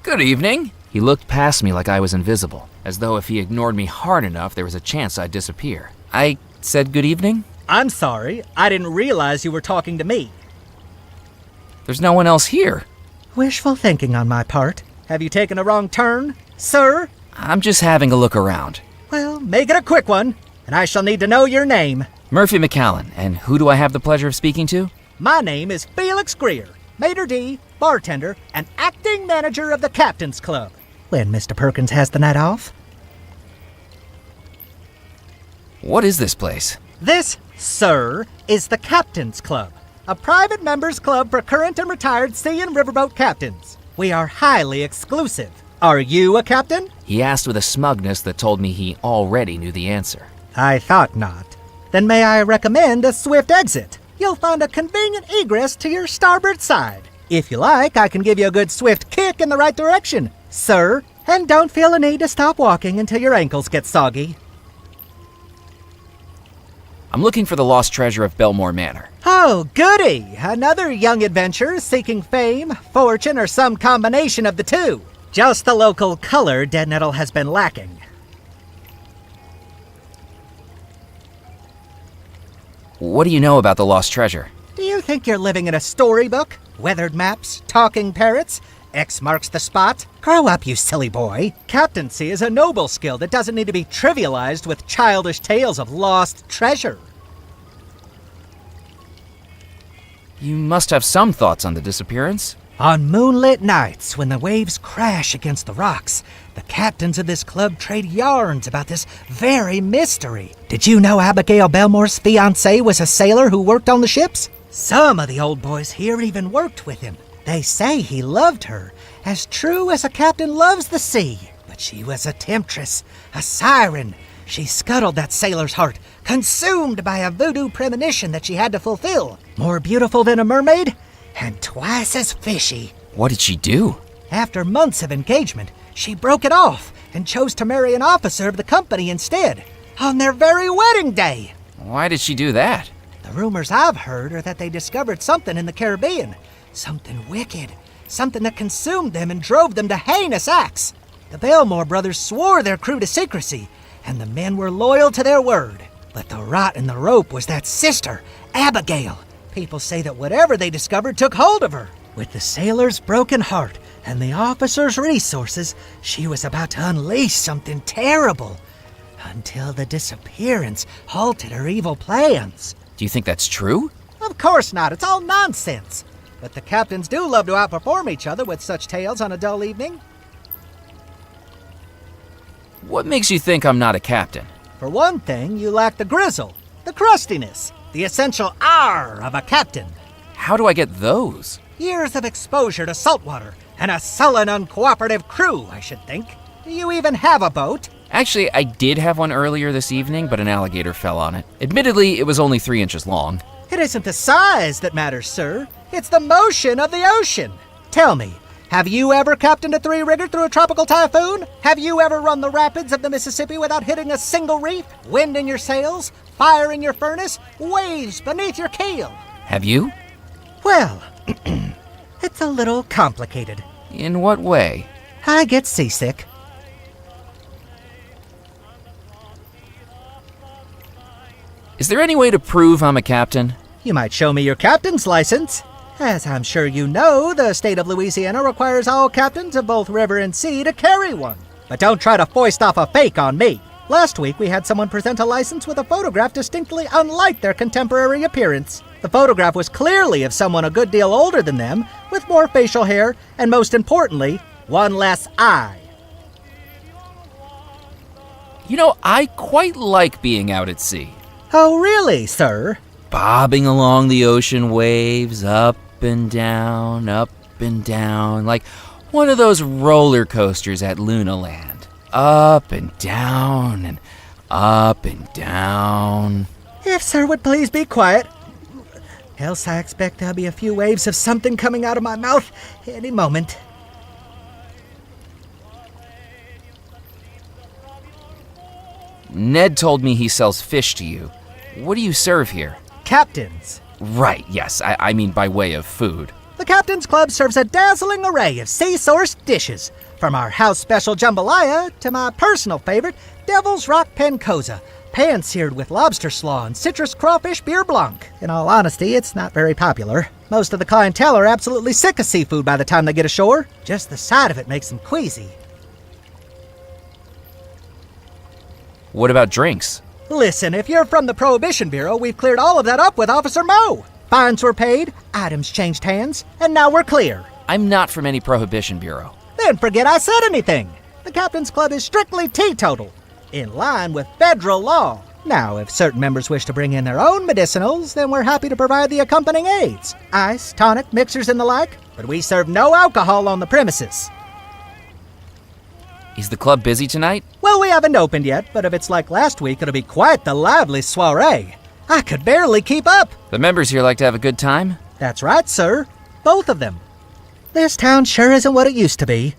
Good evening. He looked past me like I was invisible, as though if he ignored me hard enough, there was a chance I'd disappear. I said good evening? I'm sorry, I didn't realize you were talking to me. There's no one else here. Wishful thinking on my part. Have you taken a wrong turn, sir? I'm just having a look around. Well, make it a quick one, and I shall need to know your name. Murphy McAllen, and who do I have the pleasure of speaking to? My name is Felix Greer, maitre d', bartender, and acting manager of the Captain's Club. When Mr. Perkins has the night off. What is this place? This, sir, is the Captain's Club, a private members club for current and retired sea and riverboat captains. We are highly exclusive. Are you a captain? He asked with a smugness that told me he already knew the answer. I thought not. Then may I recommend a swift exit? You'll find a convenient egress to your starboard side. If you like, I can give you a good swift kick in the right direction, sir. And don't feel a need to stop walking until your ankles get soggy. I'm looking for the lost treasure of Belmore Manor. Oh, goody! Another young adventurer seeking fame, fortune, or some combination of the two. Just the local color Dead Nettle has been lacking. What do you know about the lost treasure? Do you think you're living in a storybook? Weathered maps, talking parrots, X marks the spot? Grow up, you silly boy. Captaincy is a noble skill that doesn't need to be trivialized with childish tales of lost treasure. You must have some thoughts on the disappearance. On moonlit nights, when the waves crash against the rocks, the captains of this club trade yarns about this very mystery. Did you know Abigail Belmore's fiancé was a sailor who worked on the ships? Some of the old boys here even worked with him. They say he loved her, as true as a captain loves the sea. But she was a temptress, a siren. She scuttled that sailor's heart, consumed by a voodoo premonition that she had to fulfill. More beautiful than a mermaid, and twice as fishy. What did she do? After months of engagement, she broke it off and chose to marry an officer of the company instead, on their very wedding day. Why did she do that? The rumors I've heard are that they discovered something in the Caribbean. Something wicked. Something that consumed them and drove them to heinous acts. The Belmore brothers swore their crew to secrecy, and the men were loyal to their word. But the rot in the rope was that sister, Abigail. People say that whatever they discovered took hold of her. With the sailor's broken heart and the officer's resources, she was about to unleash something terrible. Until the disappearance halted her evil plans. Do you think that's true? Of course not. It's all nonsense. But the captains do love to outperform each other with such tales on a dull evening. What makes you think I'm not a captain? For one thing, you lack the grizzle, the crustiness, the essential R of a captain. How do I get those? Years of exposure to saltwater and a sullen, uncooperative crew, I should think. Do you even have a boat? Actually, I did have one earlier this evening, but an alligator fell on it. Admittedly, it was only 3 inches long. It isn't the size that matters, sir. It's the motion of the ocean. Tell me, have you ever captained a three-rigger through a tropical typhoon? Have you ever run the rapids of the Mississippi without hitting a single reef? Wind in your sails, fire in your furnace, waves beneath your keel. Have you? Well, it's a little complicated. In what way? I get seasick. Is there any way to prove I'm a captain? You might show me your captain's license. As I'm sure you know, the state of Louisiana requires all captains of both river and sea to carry one. But don't try to foist off a fake on me. Last week, we had someone present a license with a photograph distinctly unlike their contemporary appearance. The photograph was clearly of someone a good deal older than them, with more facial hair, and most importantly, one less eye. You know, I quite like being out at sea. Oh, really, sir? Bobbing along the ocean waves, up and down, like one of those roller coasters at Lunaland. Up and down and up and down. If sir would please be quiet. Else I expect there'll be a few waves of something coming out of my mouth any moment. Ned told me he sells fish to you. What do you serve here? Captains. Right, yes, I mean by way of food. The Captain's Club serves a dazzling array of sea-sourced dishes, from our house special jambalaya to my personal favorite, Devil's Rock Pancoza, pan-seared with lobster slaw and citrus crawfish beer blanc. In all honesty, it's not very popular. Most of the clientele are absolutely sick of seafood by the time they get ashore. Just the sight of it makes them queasy. What about drinks? Listen, if you're from the Prohibition Bureau, we've cleared all of that up with Officer Moe. Fines were paid, items changed hands, and now we're clear. I'm not from any Prohibition Bureau. Then forget I said anything. The Captain's Club is strictly teetotal, in line with federal law. Now, if certain members wish to bring in their own medicinals, then we're happy to provide the accompanying aids. Ice, tonic, mixers, and the like, but we serve no alcohol on the premises. Is the club busy tonight? Well, we haven't opened yet, but if it's like last week, it'll be quite the lively soiree. I could barely keep up. The members here like to have a good time? That's right, sir. Both of them. This town sure isn't what it used to be.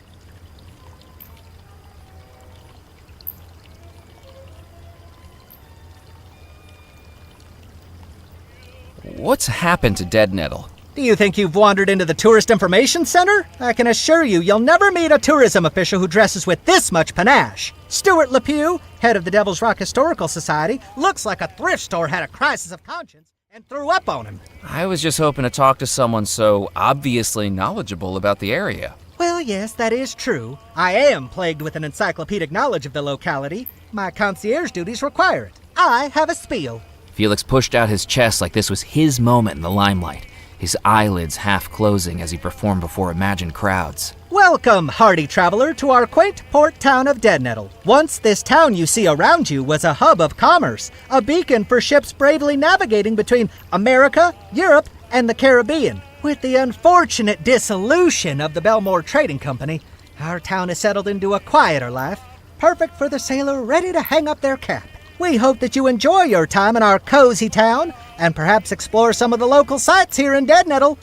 What's happened to Dead Nettle? Do you think you've wandered into the Tourist Information Center? I can assure you, you'll never meet a tourism official who dresses with this much panache. Stuart LePew, head of the Devil's Rock Historical Society, looks like a thrift store had a crisis of conscience and threw up on him. I was just hoping to talk to someone so obviously knowledgeable about the area. Well, yes, that is true. I am plagued with an encyclopedic knowledge of the locality. My concierge duties require it. I have a spiel. Felix pushed out his chest like this was his moment in the limelight, his eyelids half closing as he performed before imagined crowds. Welcome, hardy traveler, to our quaint port town of Dead Nettle. Once this town you see around you was a hub of commerce, a beacon for ships bravely navigating between America, Europe, and the Caribbean. With the unfortunate dissolution of the Belmore Trading Company, our town has settled into a quieter life, perfect for the sailor ready to hang up their cap. We hope that you enjoy your time in our cozy town and perhaps explore some of the local sites here in Dead Nettle.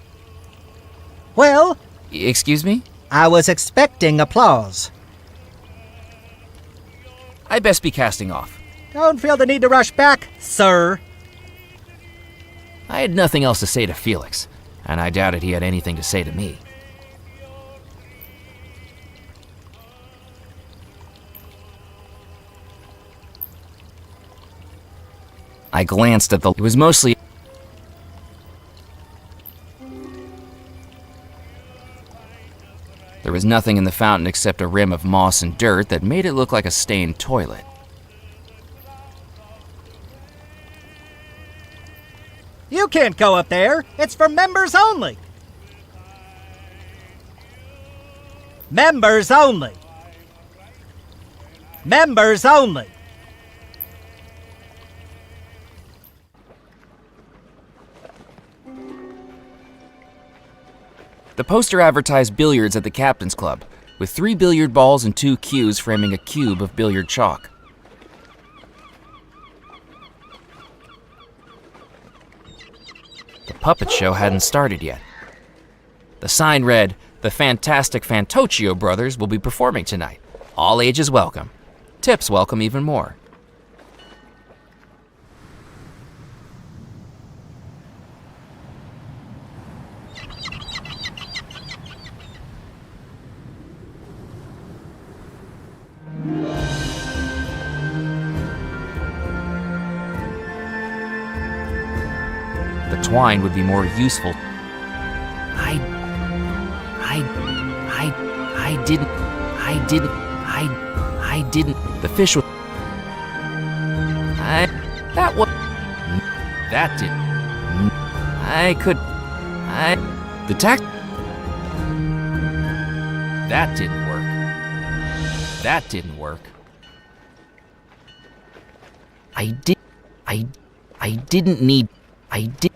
Well, Excuse me? I was expecting applause. I'd best be casting off. Don't feel the need to rush back, sir. I had nothing else to say to Felix, and I doubted he had anything to say to me. I glanced at it was mostly... There was nothing in the fountain except a rim of moss and dirt that made it look like a stained toilet. You can't go up there. It's for members only. Members only. Members only. The poster advertised billiards at the Captain's Club, with 3 billiard balls and 2 cues framing a cube of billiard chalk. The puppet show hadn't started yet. The sign read, "The Fantastic Fantocchio Brothers will be performing tonight. All ages welcome. Tips welcome even more." The twine would be more useful. I didn't. The fish was. That didn't. I could. The tack. That didn't work. That didn't work. I didn't need. I did.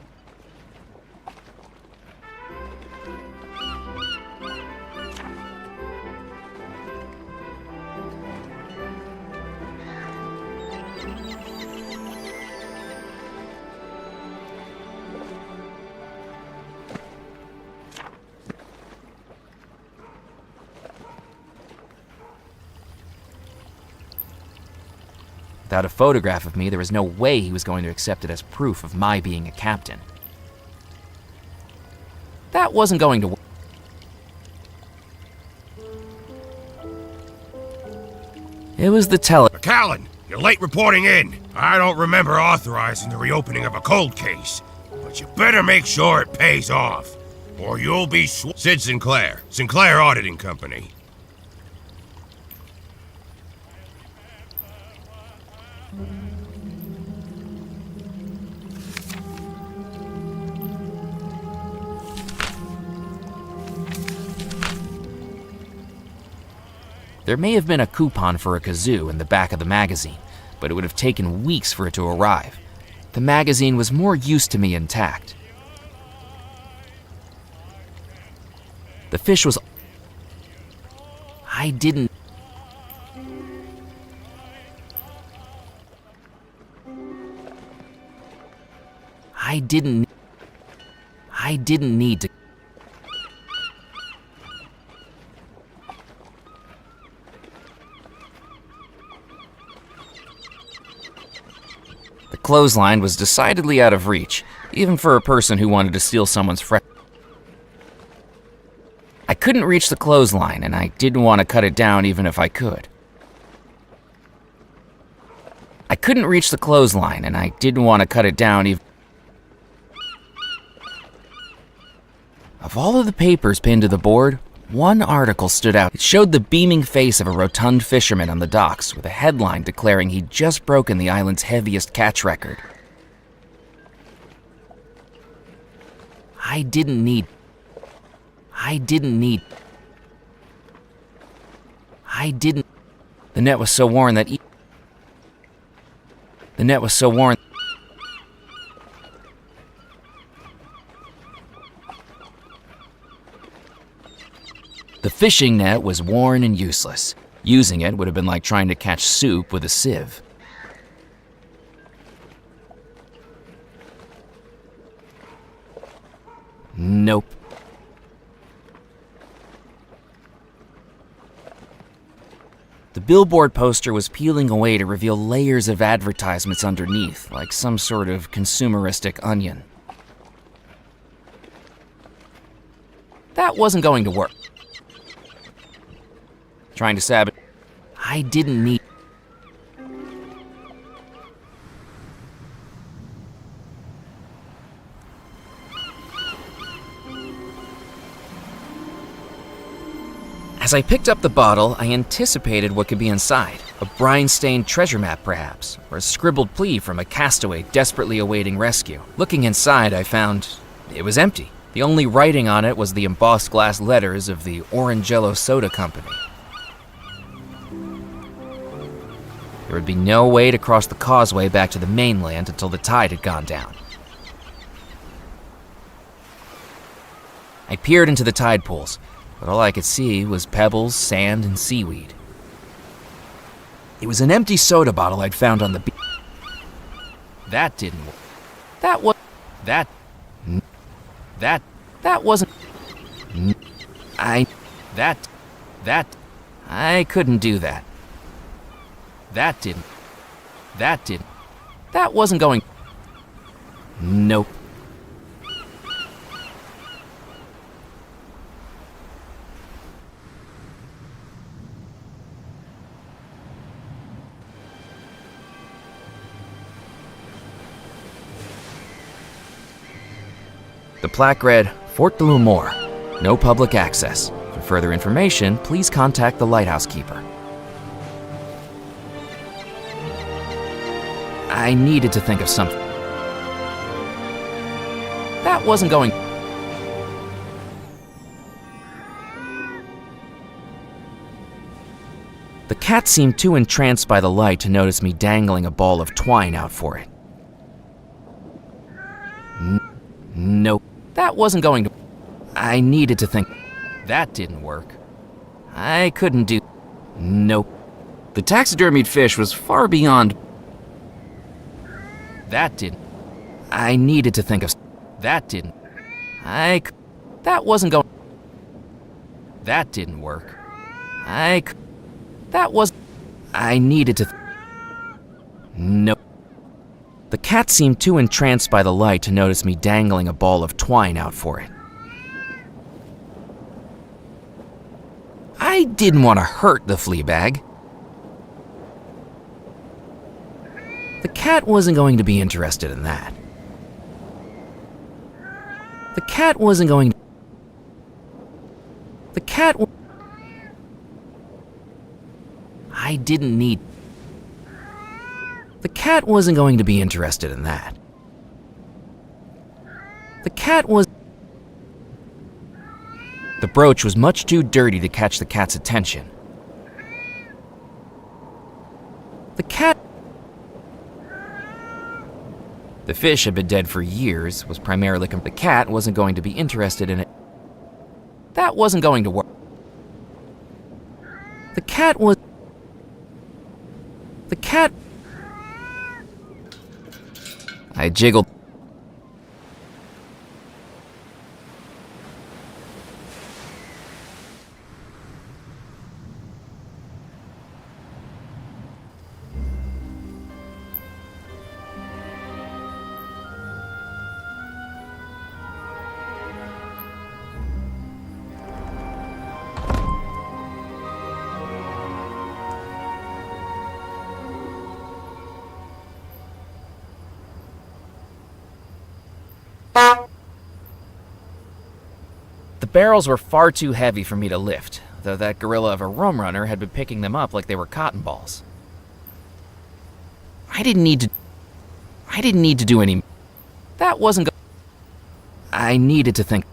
Without a photograph of me, there was no way he was going to accept it as proof of my being a captain. That wasn't going to work. It was the McAllen, you're late reporting in. I don't remember authorizing the reopening of a cold case, but you better make sure it pays off, or you'll be Sid Sinclair, Sinclair Auditing Company. There may have been a coupon for a kazoo in the back of the magazine, but it would have taken weeks for it to arrive. The magazine was more use to me intact. The fish was... I didn't need to... The clothesline was decidedly out of reach, even for a person who wanted to steal someone's I couldn't reach the clothesline, and I didn't want to cut it down even if I could. Of all of the papers pinned to the board, one article stood out. It showed the beaming face of a rotund fisherman on the docks with a headline declaring he'd just broken the island's heaviest catch record. The net was so worn that the fishing net was worn and useless. Using it would have been like trying to catch soup with a sieve. Nope. The billboard poster was peeling away to reveal layers of advertisements underneath, like some sort of consumeristic onion. That wasn't going to work. Trying to sabotage. I didn't need. As I picked up the bottle, I anticipated what could be inside. A brine-stained treasure map, perhaps, or a scribbled plea from a castaway desperately awaiting rescue. Looking inside, I found it was empty. The only writing on it was the embossed glass letters of the Orangello Soda Company. There would be no way to cross the causeway back to the mainland until the tide had gone down. I peered into the tide pools, but all I could see was pebbles, sand, and seaweed. It was an empty soda bottle I'd found on the beach. That didn't work. That wasn't... I couldn't do that. That wasn't going... Nope. The plaque read, Fort de l'Amour, no public access. For further information, please contact the lighthouse keeper. I needed to think of something. That wasn't going... The cat seemed too entranced by the light to notice me dangling a ball of twine out for it. Nope. That wasn't going to... I needed to think. That didn't work. I couldn't do... Nope. The taxidermied fish was far beyond... That didn't... I needed to think of... That didn't... That wasn't going... That didn't work. That was... I needed to... Nope. The cat seemed too entranced by the light to notice me dangling a ball of twine out for it. I didn't want to hurt the flea bag. The cat wasn't going to be interested in that. The cat wasn't going to... The cat... I didn't need... The cat wasn't going to be interested in that. The cat was... The brooch was much too dirty to catch the cat's attention. The cat... The fish had been dead for years, was primarily... The cat wasn't going to be interested in it. That wasn't going to work. The cat was... The cat... I jiggled. The barrels were far too heavy for me to lift, though that gorilla of a rum runner had been picking them up like they were cotton balls. I didn't need to do any... That wasn't I needed to think...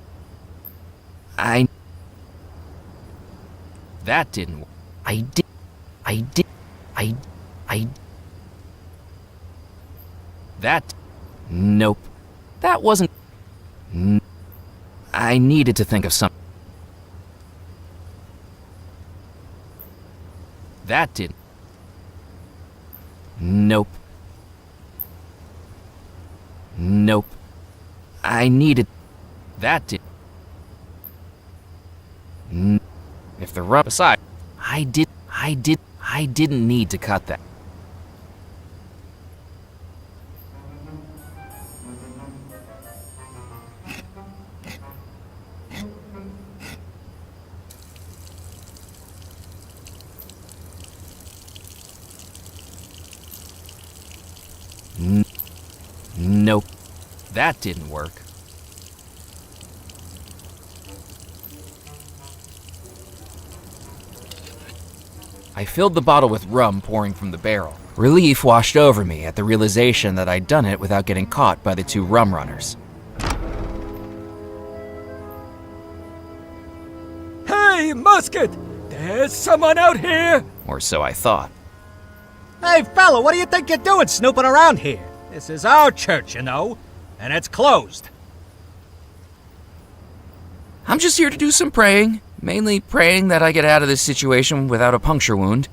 That didn't... That... Nope. That wasn't... I needed to think of something. That didn't... Nope. Nope. I needed... That did... If the rum... Aside, I didn't need to cut that. Nope. That didn't work. I filled the bottle with rum pouring from the barrel. Relief washed over me at the realization that I'd done it without getting caught by the two rum runners. Hey, Musket! There's someone out here! Or so I thought. Hey, fella, what do you think you're doing snooping around here? This is our church, you know, and it's closed. I'm just here to do some praying. Mainly praying that I get out of this situation without a puncture wound.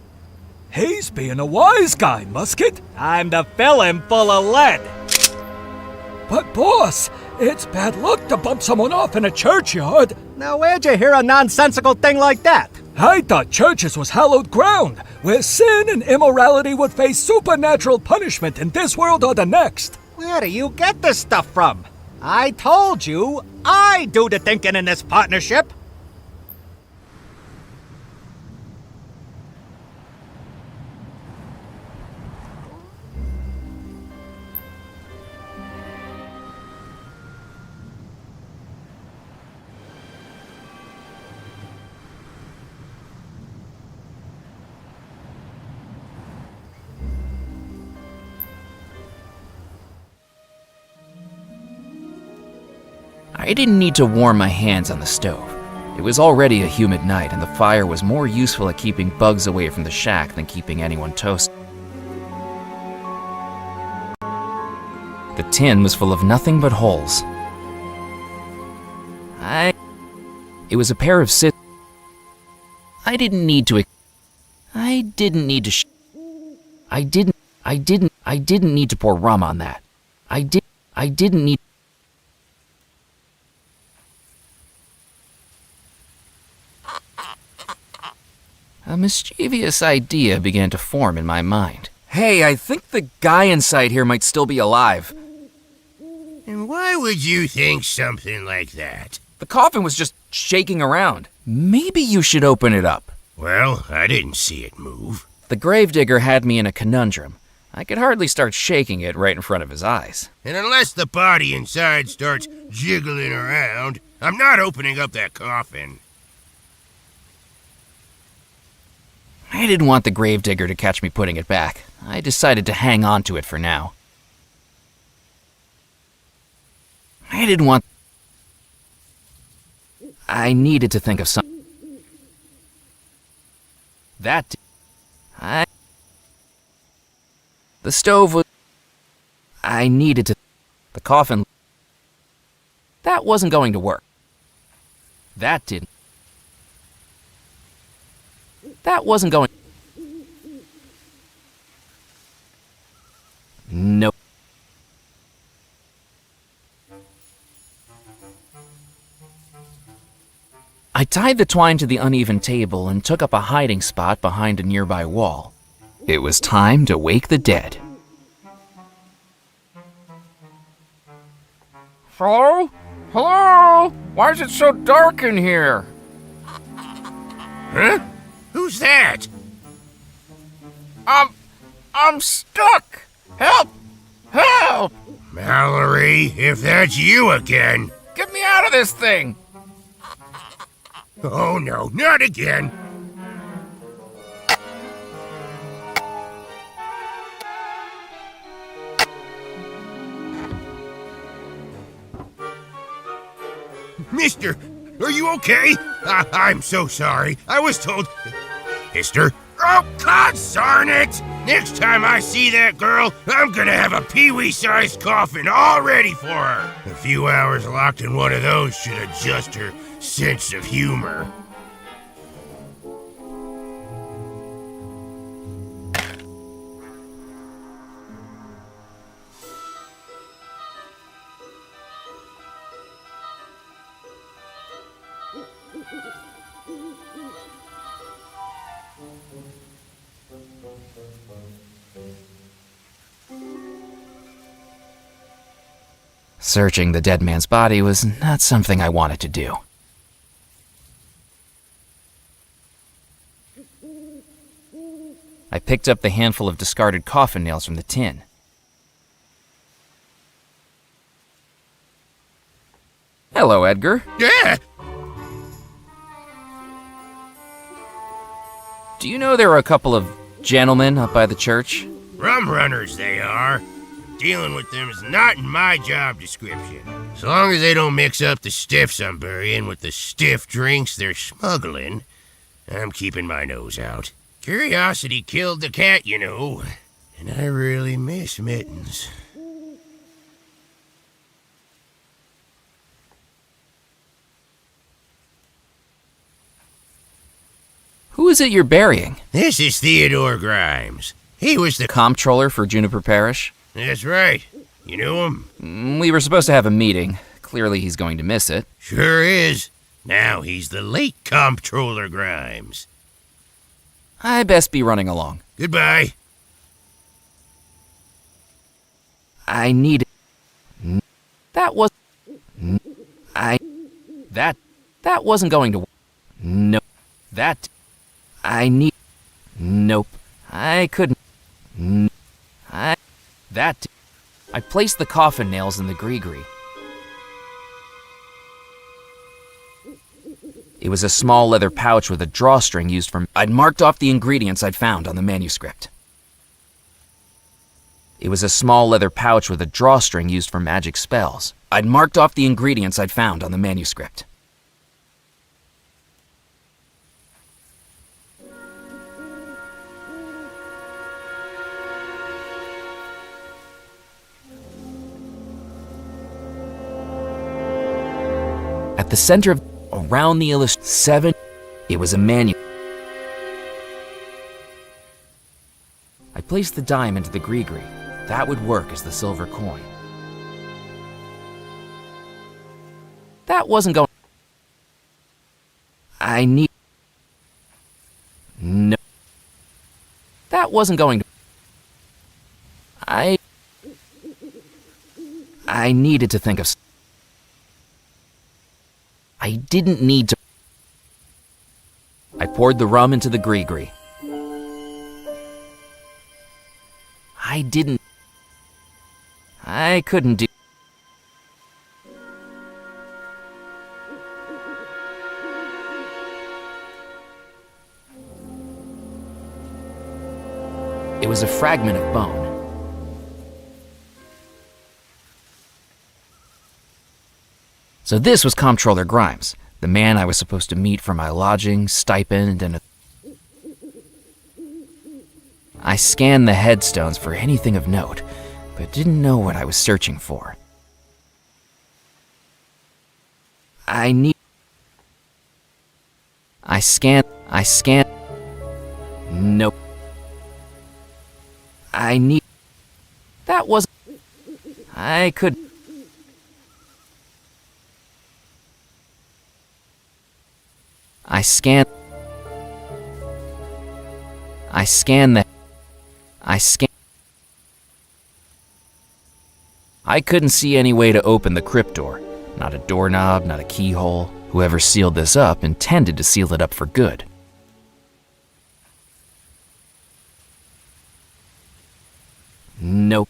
He's being a wise guy, Musket. Time to fill him full of lead. But boss, it's bad luck to bump someone off in a churchyard. Now, where'd you hear a nonsensical thing like that? I thought churches was hallowed ground, where sin and immorality would face supernatural punishment in this world or the next. Where do you get this stuff from? I told you, I do the thinking in this partnership. I didn't need to warm my hands on the stove. It was already a humid night, and the fire was more useful at keeping bugs away from the shack than keeping anyone toasted. The tin was full of nothing but holes. It was a pair of scissors. I didn't need to need to pour rum on that. I didn't need... A mischievous idea began to form in my mind. Hey, I think the guy inside here might still be alive. And why would you think something like that? The coffin was just shaking around. Maybe you should open it up. Well, I didn't see it move. The gravedigger had me in a conundrum. I could hardly start shaking it right in front of his eyes. And unless the body inside starts jiggling around, I'm not opening up that coffin. I didn't want the gravedigger to catch me putting it back. I decided to hang on to it for now. I needed to think of something. The stove was... I needed to... The coffin... That wasn't going to work. That didn't... That wasn't going... Nope. I tied the twine to the uneven table and took up a hiding spot behind a nearby wall. It was time to wake the dead. Hello? Hello? Why is it so dark in here? Huh? Who's that? I'm stuck! Help! Help! Mallory, if that's you again. Get me out of this thing! Oh no, not again. Mister, are you okay? I'm so sorry. I was told... Mister? Oh, God darn it! Next time I see that girl, I'm gonna have a peewee-sized coffin all ready for her. A few hours locked in one of those should adjust her sense of humor. Searching the dead man's body was not something I wanted to do. I picked up the handful of discarded coffin nails from the tin. Hello, Edgar. Yeah! Do you know there are a couple of gentlemen up by the church? Rum runners, they are. Dealing with them is not in my job description. As long as they don't mix up the stiffs I'm burying with the stiff drinks they're smuggling, I'm keeping my nose out. Curiosity killed the cat, you know, and I really miss Mittens. Who is it you're burying? This is Theodore Grimes. He was the... Comptroller for Juniper Parish? That's right. You know him? We were supposed to have a meeting. Clearly he's going to miss it. Sure is. Now he's the late Comptroller Grimes. I best be running along. Goodbye. I need... That was... That wasn't going to... No. That... I need... Nope. I couldn't... I placed the coffin nails in the gree-gree. It was a small leather pouch with a drawstring used for... I'd marked off the ingredients I'd found on the manuscript. It was a small leather pouch with a drawstring used for magic spells. I'd marked off the ingredients I'd found on the manuscript. At the center of... Around the illustration 7, it was a manual. I placed the dime into the gree-gree. That would work as the silver coin. That wasn't going... I need... No. That wasn't going to... I needed to think of... I didn't need to... poured the rum into the gree-gree. I couldn't do. It was a fragment of bone. So this was Comptroller Grimes, the man I was supposed to meet for my lodging, stipend, and I scanned the headstones for anything of note, but didn't know what I was searching for. I scanned. Nope. That wasn't. I could. I scanned. I couldn't see any way to open the crypt door. Not a doorknob, not a keyhole. Whoever sealed this up intended to seal it up for good. Nope.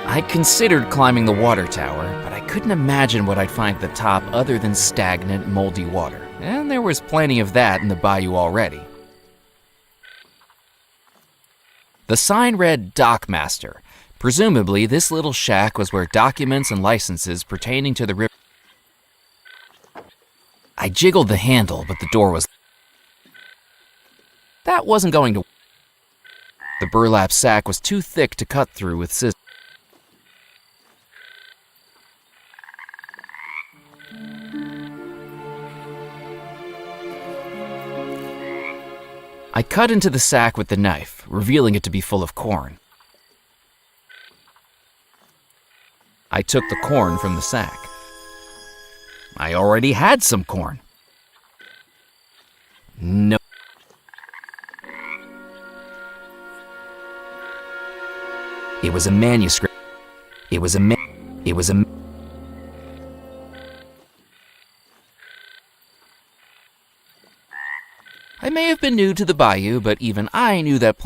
I considered climbing the water tower, but I couldn't imagine what I'd find at the top other than stagnant, moldy water. And there was plenty of that in the bayou already. The sign read Dockmaster. Presumably, this little shack was where documents and licenses pertaining to the river. I jiggled the handle, but the door was. That wasn't going to. The burlap sack was too thick to cut through with scissors. I cut into the sack with the knife, revealing it to be full of corn. I took the corn from the sack. I already had some corn. No. It was a manuscript. I may have been new to the bayou, but even I knew that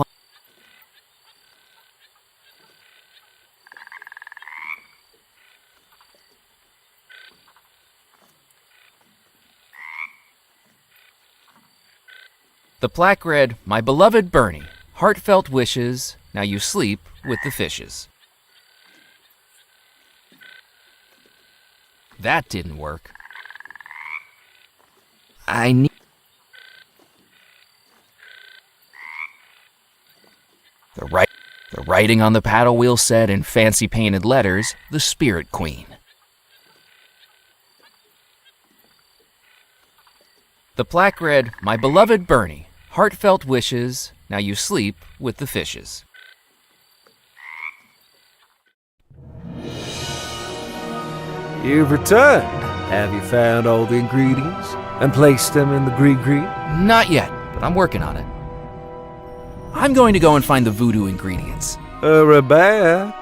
The plaque read, "My beloved Bernie, heartfelt wishes, now you sleep with the fishes." That didn't work. The writing on the paddle wheel said in fancy painted letters, "The Spirit Queen." The plaque read, "My beloved Bernie, heartfelt wishes, now you sleep with the fishes." You've returned. Have you found all the ingredients and placed them in the gree-gree? Not yet, but I'm working on it. I'm going to go and find the voodoo ingredients. Hurry back.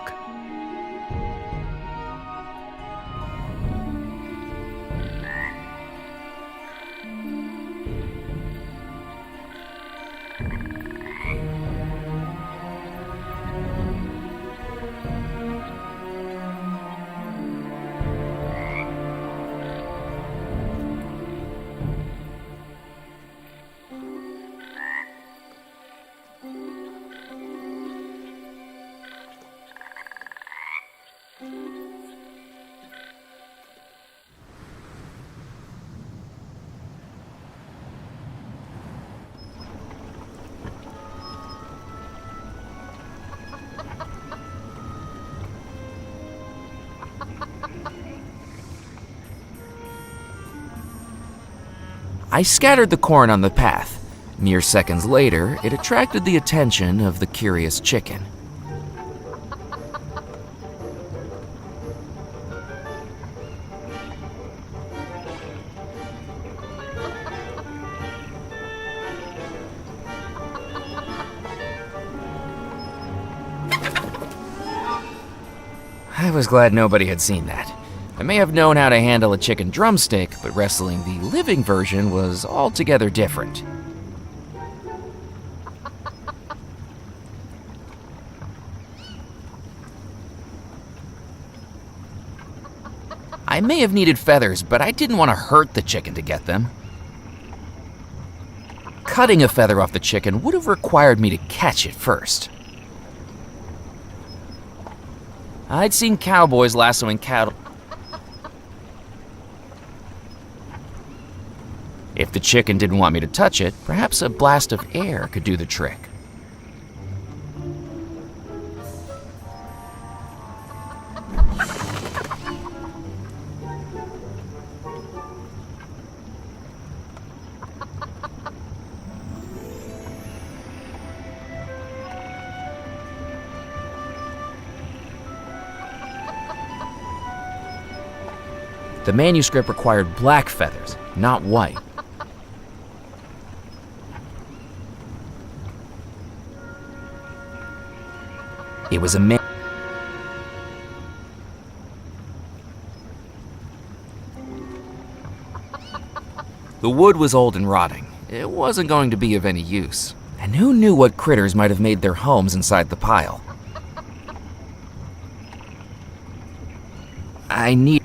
I scattered the corn on the path. Mere seconds later, it attracted the attention of the curious chicken. I was glad nobody had seen that. I may have known how to handle a chicken drumstick, but wrestling the living version was altogether different. I may have needed feathers, but I didn't want to hurt the chicken to get them. Cutting a feather off the chicken would have required me to catch it first. I'd seen cowboys lassoing cattle. If the chicken didn't want me to touch it, perhaps a blast of air could do the trick. The manuscript required black feathers, not white. It was a The wood was old and rotting. It wasn't going to be of any use. And who knew what critters might have made their homes inside the pile? I need...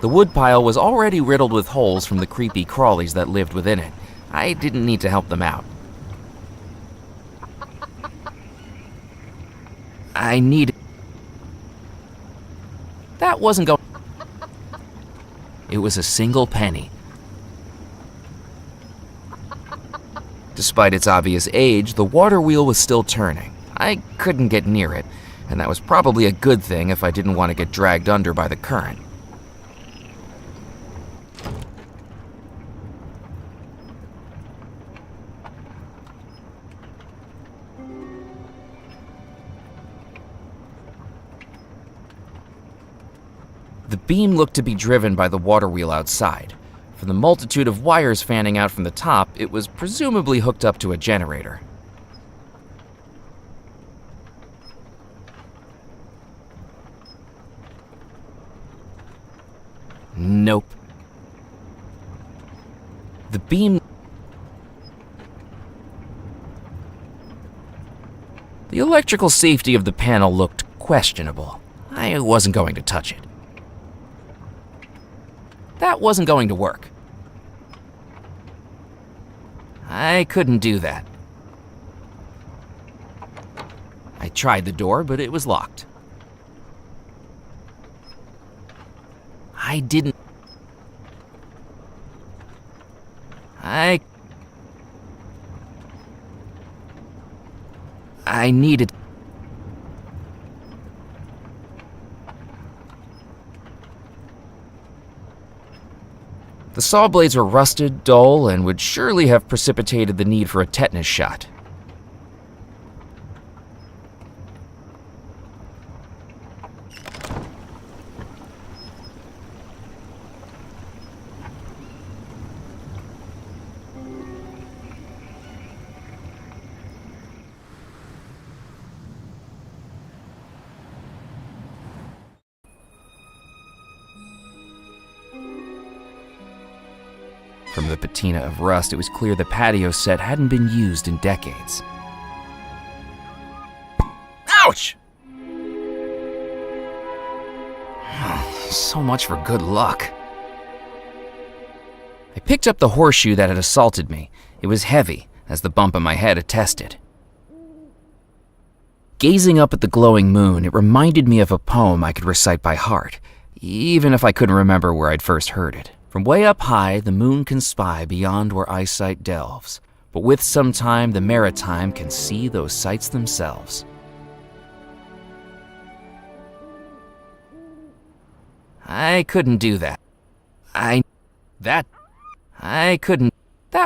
The woodpile was already riddled with holes from the creepy crawlies that lived within it. I didn't need to help them out. That wasn't going... It was a single penny. Despite its obvious age, the water wheel was still turning. I couldn't get near it, and that was probably a good thing if I didn't want to get dragged under by the current. The beam looked to be driven by the water wheel outside. From the multitude of wires fanning out from the top, it was presumably hooked up to a generator. Nope. The beam... The electrical safety of the panel looked questionable. I wasn't going to touch it. That wasn't going to work. I couldn't do that. I tried the door, but it was locked. I didn't... I needed... The saw blades were rusted, dull, and would surely have precipitated the need for a tetanus shot. From the patina of rust, it was clear the patio set hadn't been used in decades. Ouch! So much for good luck. I picked up the horseshoe that had assaulted me. It was heavy, as the bump on my head attested. Gazing up at the glowing moon, it reminded me of a poem I could recite by heart, even if I couldn't remember where I'd first heard it. From way up high, the moon can spy beyond where eyesight delves, but with some time, the maritime can see those sights themselves. I couldn't do that. That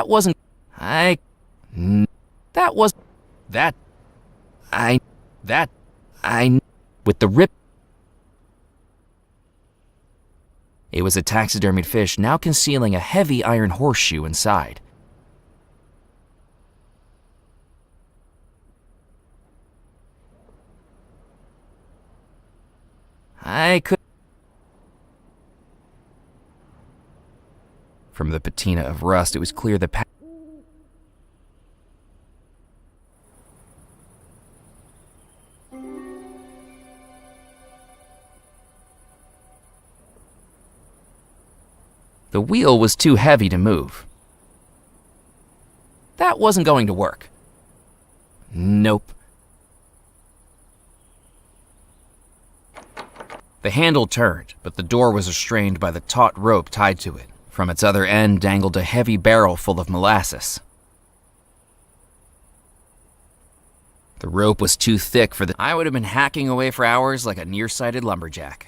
wasn't... With the rip... It was a taxidermied fish now concealing a heavy iron horseshoe inside. I could. From the patina of rust, it was clear the the wheel was too heavy to move. That wasn't going to work. Nope. The handle turned, but the door was restrained by the taut rope tied to it. From its other end dangled a heavy barrel full of molasses. The rope was too thick for I would have been hacking away for hours like a nearsighted lumberjack.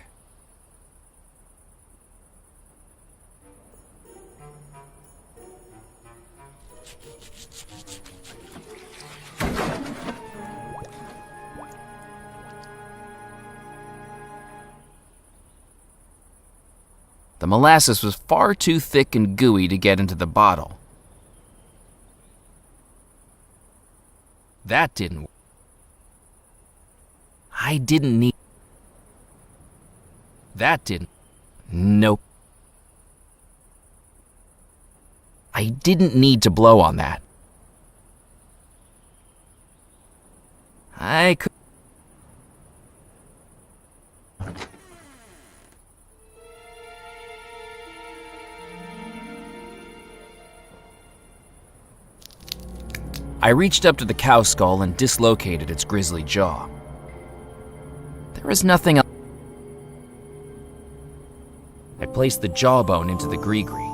The molasses was far too thick and gooey to get into the bottle. That didn't work. I didn't need... That didn't... Nope. I didn't need to blow on that. I could... I reached up to the cow skull and dislocated its grisly jaw. There was nothing else. I placed the jawbone into the gree-gree.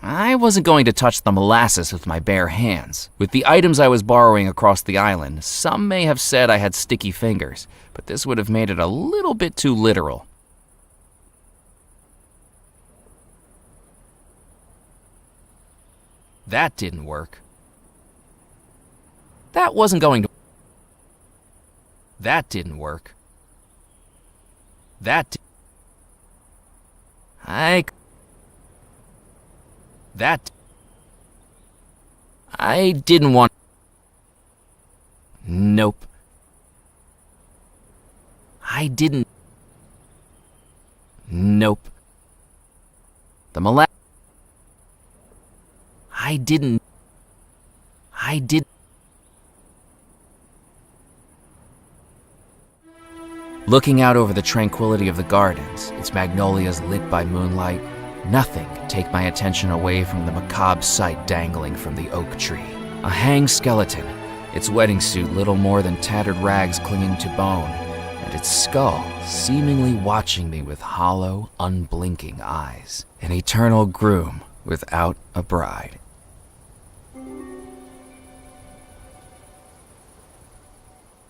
I wasn't going to touch the molasses with my bare hands. With the items I was borrowing across the island, some may have said I had sticky fingers, but this would have made it a little bit too literal. That didn't work. That wasn't going to... That didn't work. That... I didn't want... Nope. I didn't... Nope. The I didn't... Looking out over the tranquility of the gardens, its magnolias lit by moonlight, nothing could take my attention away from the macabre sight dangling from the oak tree. A hanged skeleton, its wedding suit little more than tattered rags clinging to bone, and its skull seemingly watching me with hollow, unblinking eyes. An eternal groom without a bride.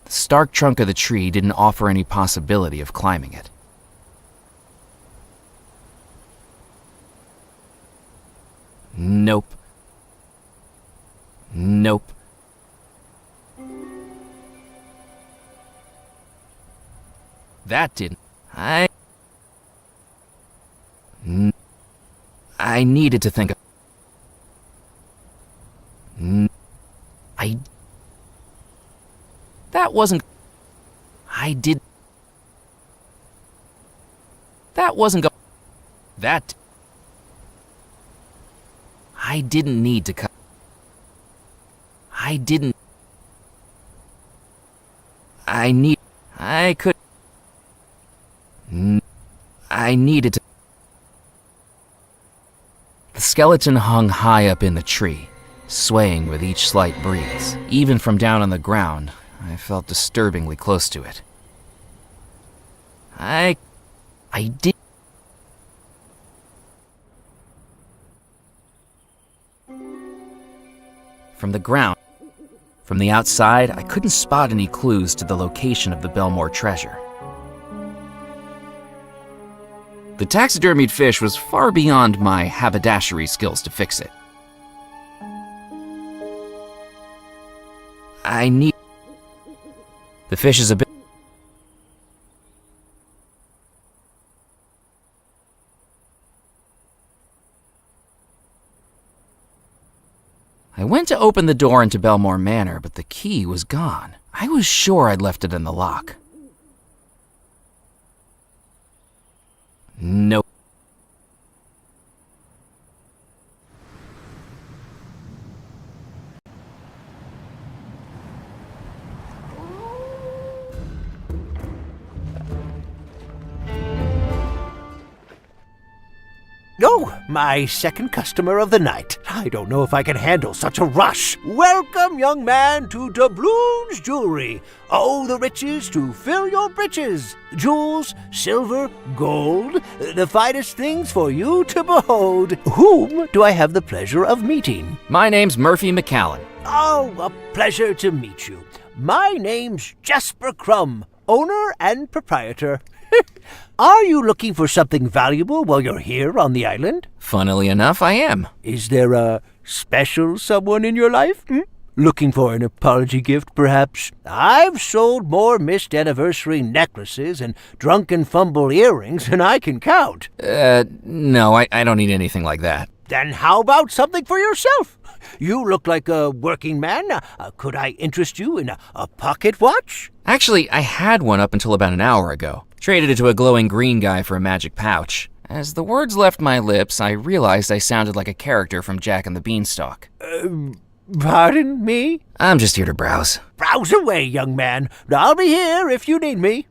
The stark trunk of the tree didn't offer any possibility of climbing it. Nope. Nope. That didn't... I needed to think of... That wasn't... That wasn't That... I didn't need to cut... I needed to... The skeleton hung high up in the tree, swaying with each slight breeze. Even from down on the ground, I felt disturbingly close to it. I did... From the ground, from the outside, I couldn't spot any clues to the location of the Belmore treasure. The taxidermied fish was far beyond my haberdashery skills to fix it. I need... The fish is a bit... I went to open the door into Belmore Manor, but the key was gone. I was sure I'd left it in the lock. Nope. Oh, my second customer of the night. I don't know if I can handle such a rush. Welcome, young man, to Doubloon's Jewelry. Oh, the riches to fill your breeches. Jewels, silver, gold, the finest things for you to behold. Whom do I have the pleasure of meeting? My name's Murphy McCallan. Oh, a pleasure to meet you. My name's Jasper Crumb, owner and proprietor. Are you looking for something valuable while you're here on the island? Funnily enough, I am. Is there a special someone in your life? Looking for an apology gift, perhaps? I've sold more missed anniversary necklaces and drunken fumble earrings than I can count. No, I don't need anything like that. Then how about something for yourself? You look like a working man. Could I interest you in a pocket watch? Actually, I had one up until about an hour ago. Traded it to a glowing green guy for a magic pouch. As the words left my lips, I realized I sounded like a character from Jack and the Beanstalk. Pardon me? I'm just here to browse. Browse away, young man. I'll be here if you need me.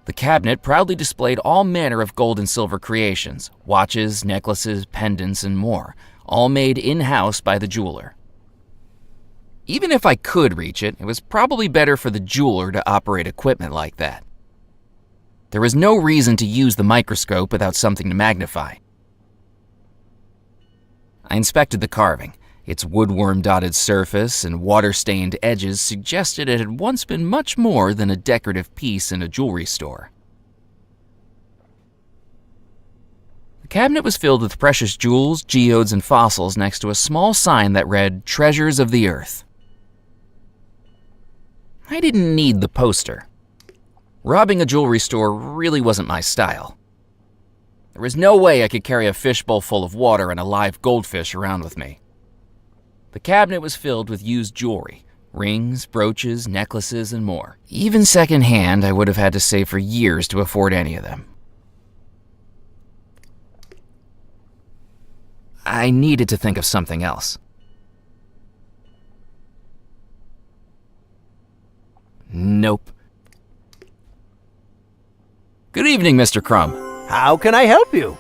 The cabinet proudly displayed all manner of gold and silver creations, watches, necklaces, pendants, and more, all made in-house by the jeweler. Even if I could reach it, it was probably better for the jeweler to operate equipment like that. There was no reason to use the microscope without something to magnify. I inspected the carving. Its woodworm-dotted surface and water-stained edges suggested it had once been much more than a decorative piece in a jewelry store. The cabinet was filled with precious jewels, geodes, and fossils next to a small sign that read, "Treasures of the Earth." I didn't need the poster. Robbing a jewelry store really wasn't my style. There was no way I could carry a fishbowl full of water and a live goldfish around with me. The cabinet was filled with used jewelry, rings, brooches, necklaces, and more. Even secondhand, I would have had to save for years to afford any of them. I needed to think of something else. Nope. Good evening, Mr. Crumb. How can I help you?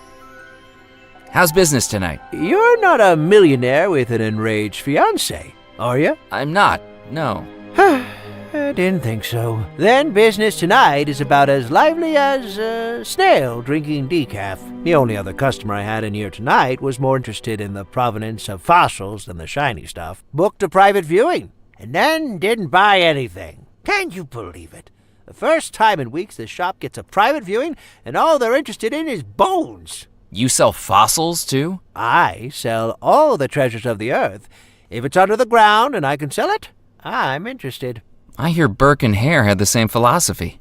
How's business tonight? You're not a millionaire with an enraged fiancé, are you? I'm not, no. I didn't think so. Then business tonight is about as lively as a snail drinking decaf. The only other customer I had in here tonight was more interested in the provenance of fossils than the shiny stuff. Booked a private viewing, and then didn't buy anything. Can you believe it? The first time in weeks the shop gets a private viewing, and all they're interested in is bones. You sell fossils, too? I sell all the treasures of the earth. If it's under the ground and I can sell it, I'm interested. I hear Burke and Hare had the same philosophy.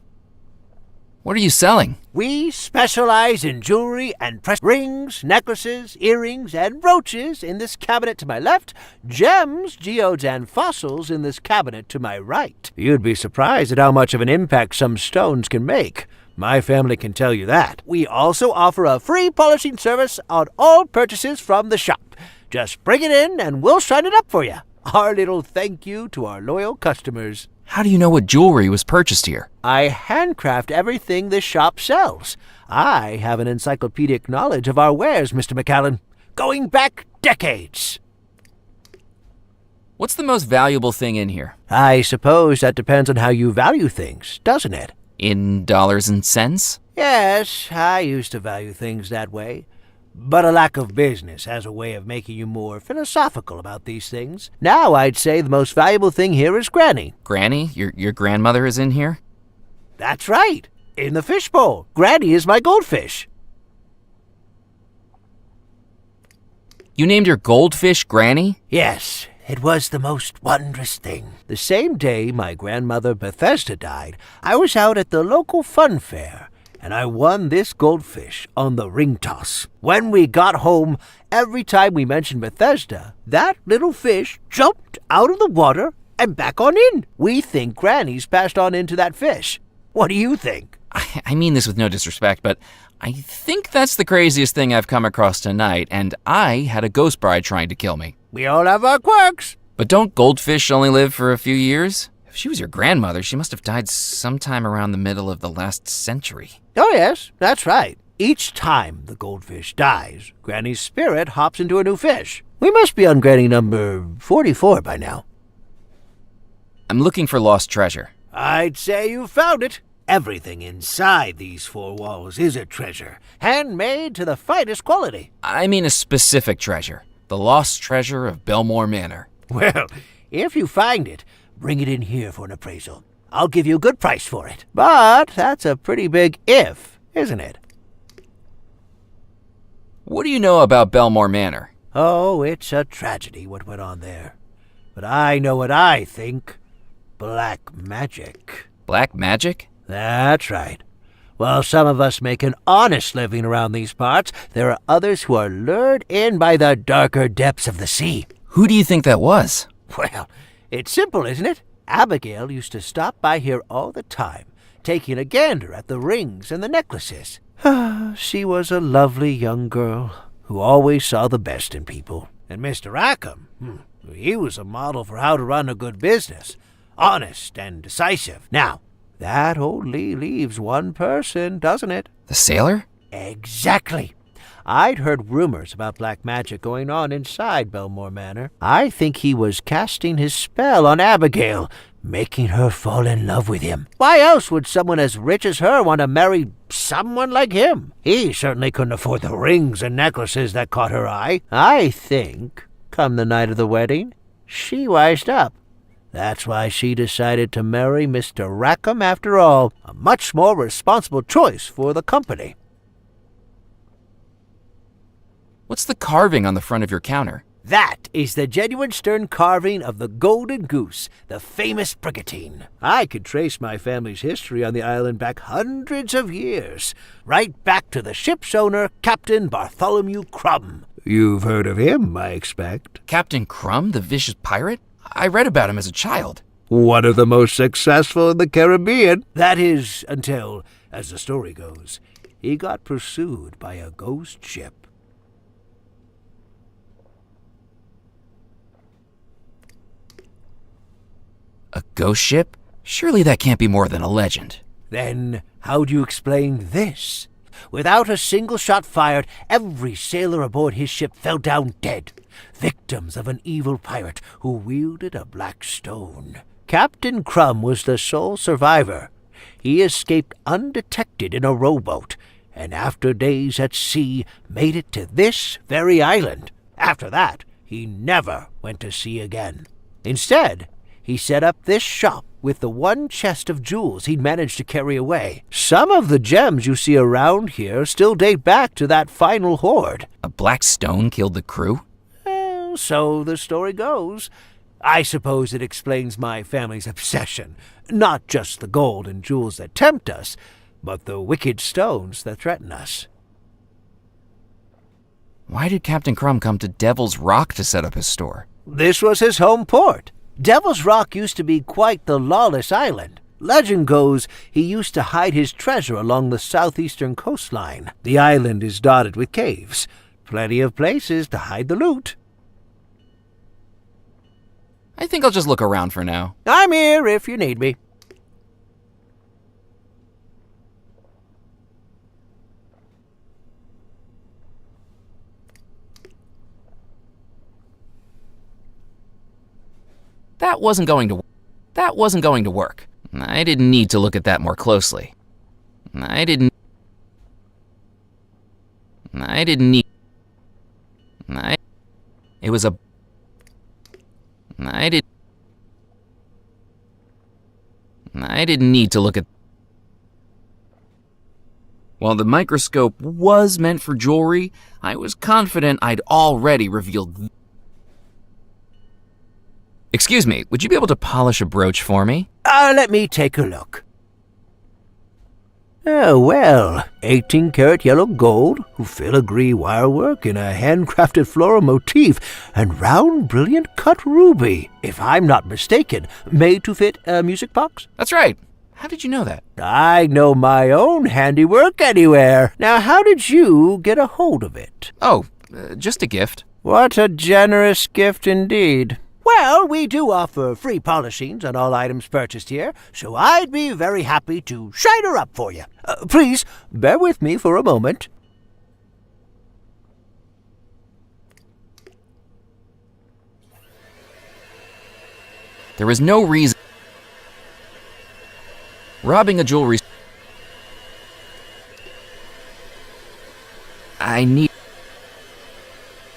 What are you selling? We specialize in jewelry and rings, necklaces, earrings, and brooches in this cabinet to my left, gems, geodes, and fossils in this cabinet to my right. You'd be surprised at how much of an impact some stones can make. My family can tell you that. We also offer a free polishing service on all purchases from the shop. Just bring it in and we'll shine it up for you. Our little thank you to our loyal customers. How do you know what jewelry was purchased here? I handcraft everything this shop sells. I have an encyclopedic knowledge of our wares, Mr. McCallan, going back decades. What's the most valuable thing in here? I suppose that depends on how you value things, doesn't it? In dollars and cents? Yes, I used to value things that way. But a lack of business has a way of making you more philosophical about these things. Now I'd say the most valuable thing here is Granny. Granny? Your grandmother is in here? That's right. In the fishbowl. Granny is my goldfish. You named your goldfish Granny? Yes, it was the most wondrous thing. The same day my grandmother Bethesda died, I was out at the local fun fair, and I won this goldfish on the ring toss. When we got home, every time we mentioned Bethesda, that little fish jumped out of the water and back on in. We think Granny's passed on into that fish. What do you think? I mean this with no disrespect, but I think that's the craziest thing I've come across tonight, and I had a ghost bride trying to kill me. We all have our quirks. But don't goldfish only live for a few years? If she was your grandmother, she must have died sometime around the middle of the last century. Oh yes, that's right. Each time the goldfish dies, Granny's spirit hops into a new fish. We must be on Granny number 44 by now. I'm looking for lost treasure. I'd say you found it. Everything inside these four walls is a treasure, handmade to the finest quality. I mean a specific treasure. The lost treasure of Belmore Manor. Well, if you find it, bring it in here for an appraisal. I'll give you a good price for it. But that's a pretty big if, isn't it? What do you know about Belmore Manor? Oh, it's a tragedy what went on there. But I know what I think. Black magic. Black magic? That's right. While some of us make an honest living around these parts, there are others who are lured in by the darker depths of the sea. Who do you think that was? Well, it's simple, isn't it? Abigail used to stop by here all the time, taking a gander at the rings and the necklaces. She was a lovely young girl who always saw the best in people. And Mr. Rackham, he was a model for how to run a good business. Honest and decisive. Now, that only leaves one person, doesn't it? The sailor? Exactly. I'd heard rumors about black magic going on inside Belmore Manor. I think he was casting his spell on Abigail, making her fall in love with him. Why else would someone as rich as her want to marry someone like him? He certainly couldn't afford the rings and necklaces that caught her eye. I think, come the night of the wedding, she wised up. That's why she decided to marry Mr. Rackham after all, a much more responsible choice for the company. What's the carving on the front of your counter? That is the genuine stone carving of the Golden Goose, the famous brigantine. I could trace my family's history on the island back hundreds of years, right back to the ship's owner, Captain Bartholomew Crumb. You've heard of him, I expect. Captain Crumb, the vicious pirate? I read about him as a child. One of the most successful in the Caribbean. That is, until, as the story goes, he got pursued by a ghost ship. A ghost ship? Surely that can't be more than a legend. Then how do you explain this? Without a single shot fired, every sailor aboard his ship fell down dead, victims of an evil pirate who wielded a black stone. Captain Crumb was the sole survivor. He escaped undetected in a rowboat, and after days at sea, made it to this very island. After that, he never went to sea again. Instead, he set up this shop with the one chest of jewels he'd managed to carry away. Some of the gems you see around here still date back to that final hoard. A black stone killed the crew? Well, so the story goes. I suppose it explains my family's obsession. Not just the gold and jewels that tempt us, but the wicked stones that threaten us. Why did Captain Crumb come to Devil's Rock to set up his store? This was his home port. Devil's Rock used to be quite the lawless island. Legend goes he used to hide his treasure along the southeastern coastline. The island is dotted with caves. Plenty of places to hide the loot. I think I'll just look around for now. I'm here if you need me. That wasn't going to work. I didn't need to look at that more closely. I didn't need... It was a... I didn't need to look at... While the microscope was meant for jewelry, I was confident I'd already revealed. Excuse me, would you be able to polish a brooch for me? Let me take a look. Oh, well, 18-karat yellow gold, filigree wirework in a handcrafted floral motif, and round, brilliant cut ruby, if I'm not mistaken, made to fit a music box? That's right. How did you know that? I know my own handiwork anywhere. Now, how did you get a hold of it? Oh, just a gift. What a generous gift indeed. Well, we do offer free polishings on all items purchased here, so I'd be very happy to shine her up for you. Please, bear with me for a moment. There was no reason. Robbing a jewelry. There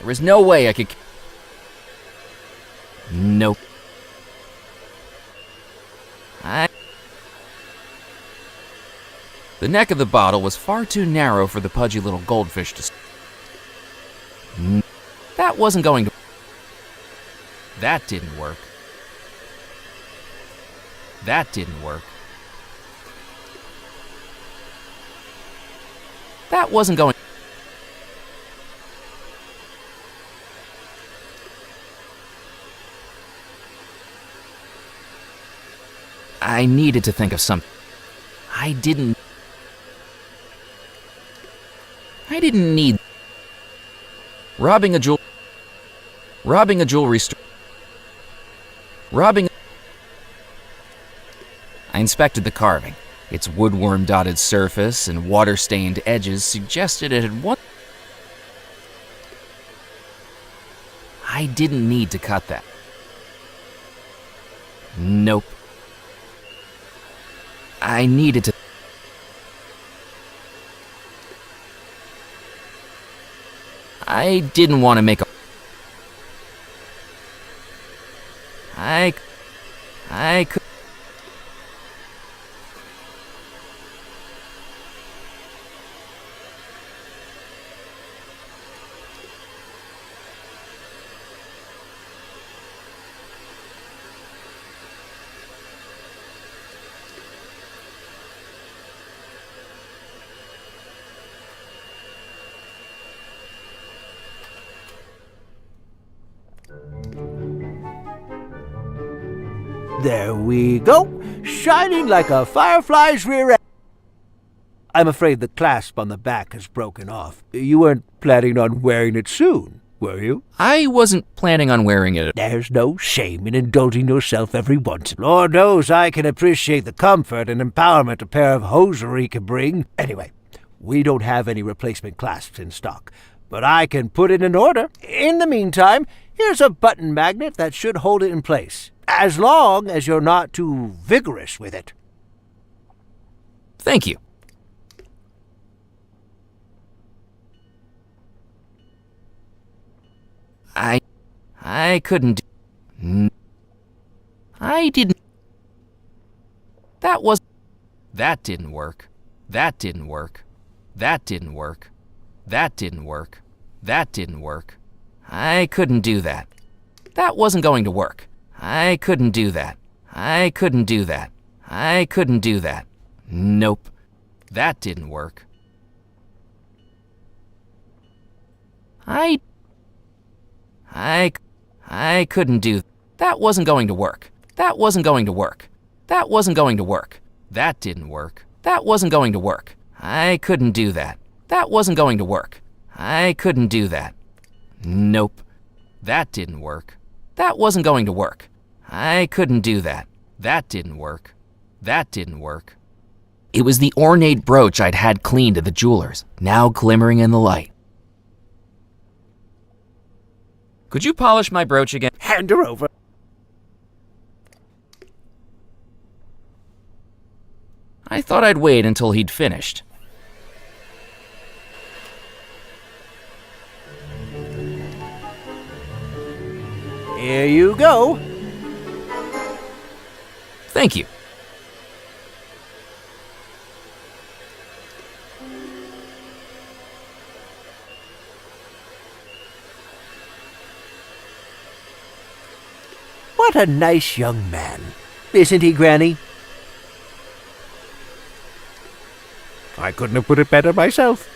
was no way I could. Nope. The neck of the bottle was far too narrow for the pudgy little goldfish to. That wasn't going to. That didn't work. That didn't work. That wasn't going. I needed to think of something. I didn't need. Robbing a jewelry store. I inspected the carving. Its woodworm-dotted surface and water-stained edges suggested it had one. I didn't need to cut that. Nope. I needed to. I didn't want to make a. I could. There we go, shining like a firefly's rear end. I'm afraid the clasp on the back has broken off. You weren't planning on wearing it soon, were you? I wasn't planning on wearing it. There's no shame in indulging yourself every once. Lord knows I can appreciate the comfort and empowerment a pair of hosiery can bring. Anyway, we don't have any replacement clasps in stock, but I can put it in order. In the meantime, here's a button magnet that should hold it in place, as long as you're not too vigorous with it. Thank you. I couldn't. I didn't. That didn't work. That didn't work. That didn't work. That didn't work. That didn't work. I couldn't do that. That wasn't going to work. I couldn't do that. I couldn't do that. I couldn't do that. Nope. That didn't work. I couldn't do. That wasn't going to work. That wasn't going to work. That wasn't going to work. That didn't work. That wasn't going to work. I couldn't do that. That wasn't going to work. I couldn't do that. Nope. That didn't work. That wasn't going to work. I couldn't do that. That didn't work. That didn't work. It was the ornate brooch I'd had cleaned at the jeweler's, now glimmering in the light. Could you polish my brooch again? Hand her over. I thought I'd wait until he'd finished. Here you go. Thank you. What a nice young man. Isn't he, Granny? I couldn't have put it better myself.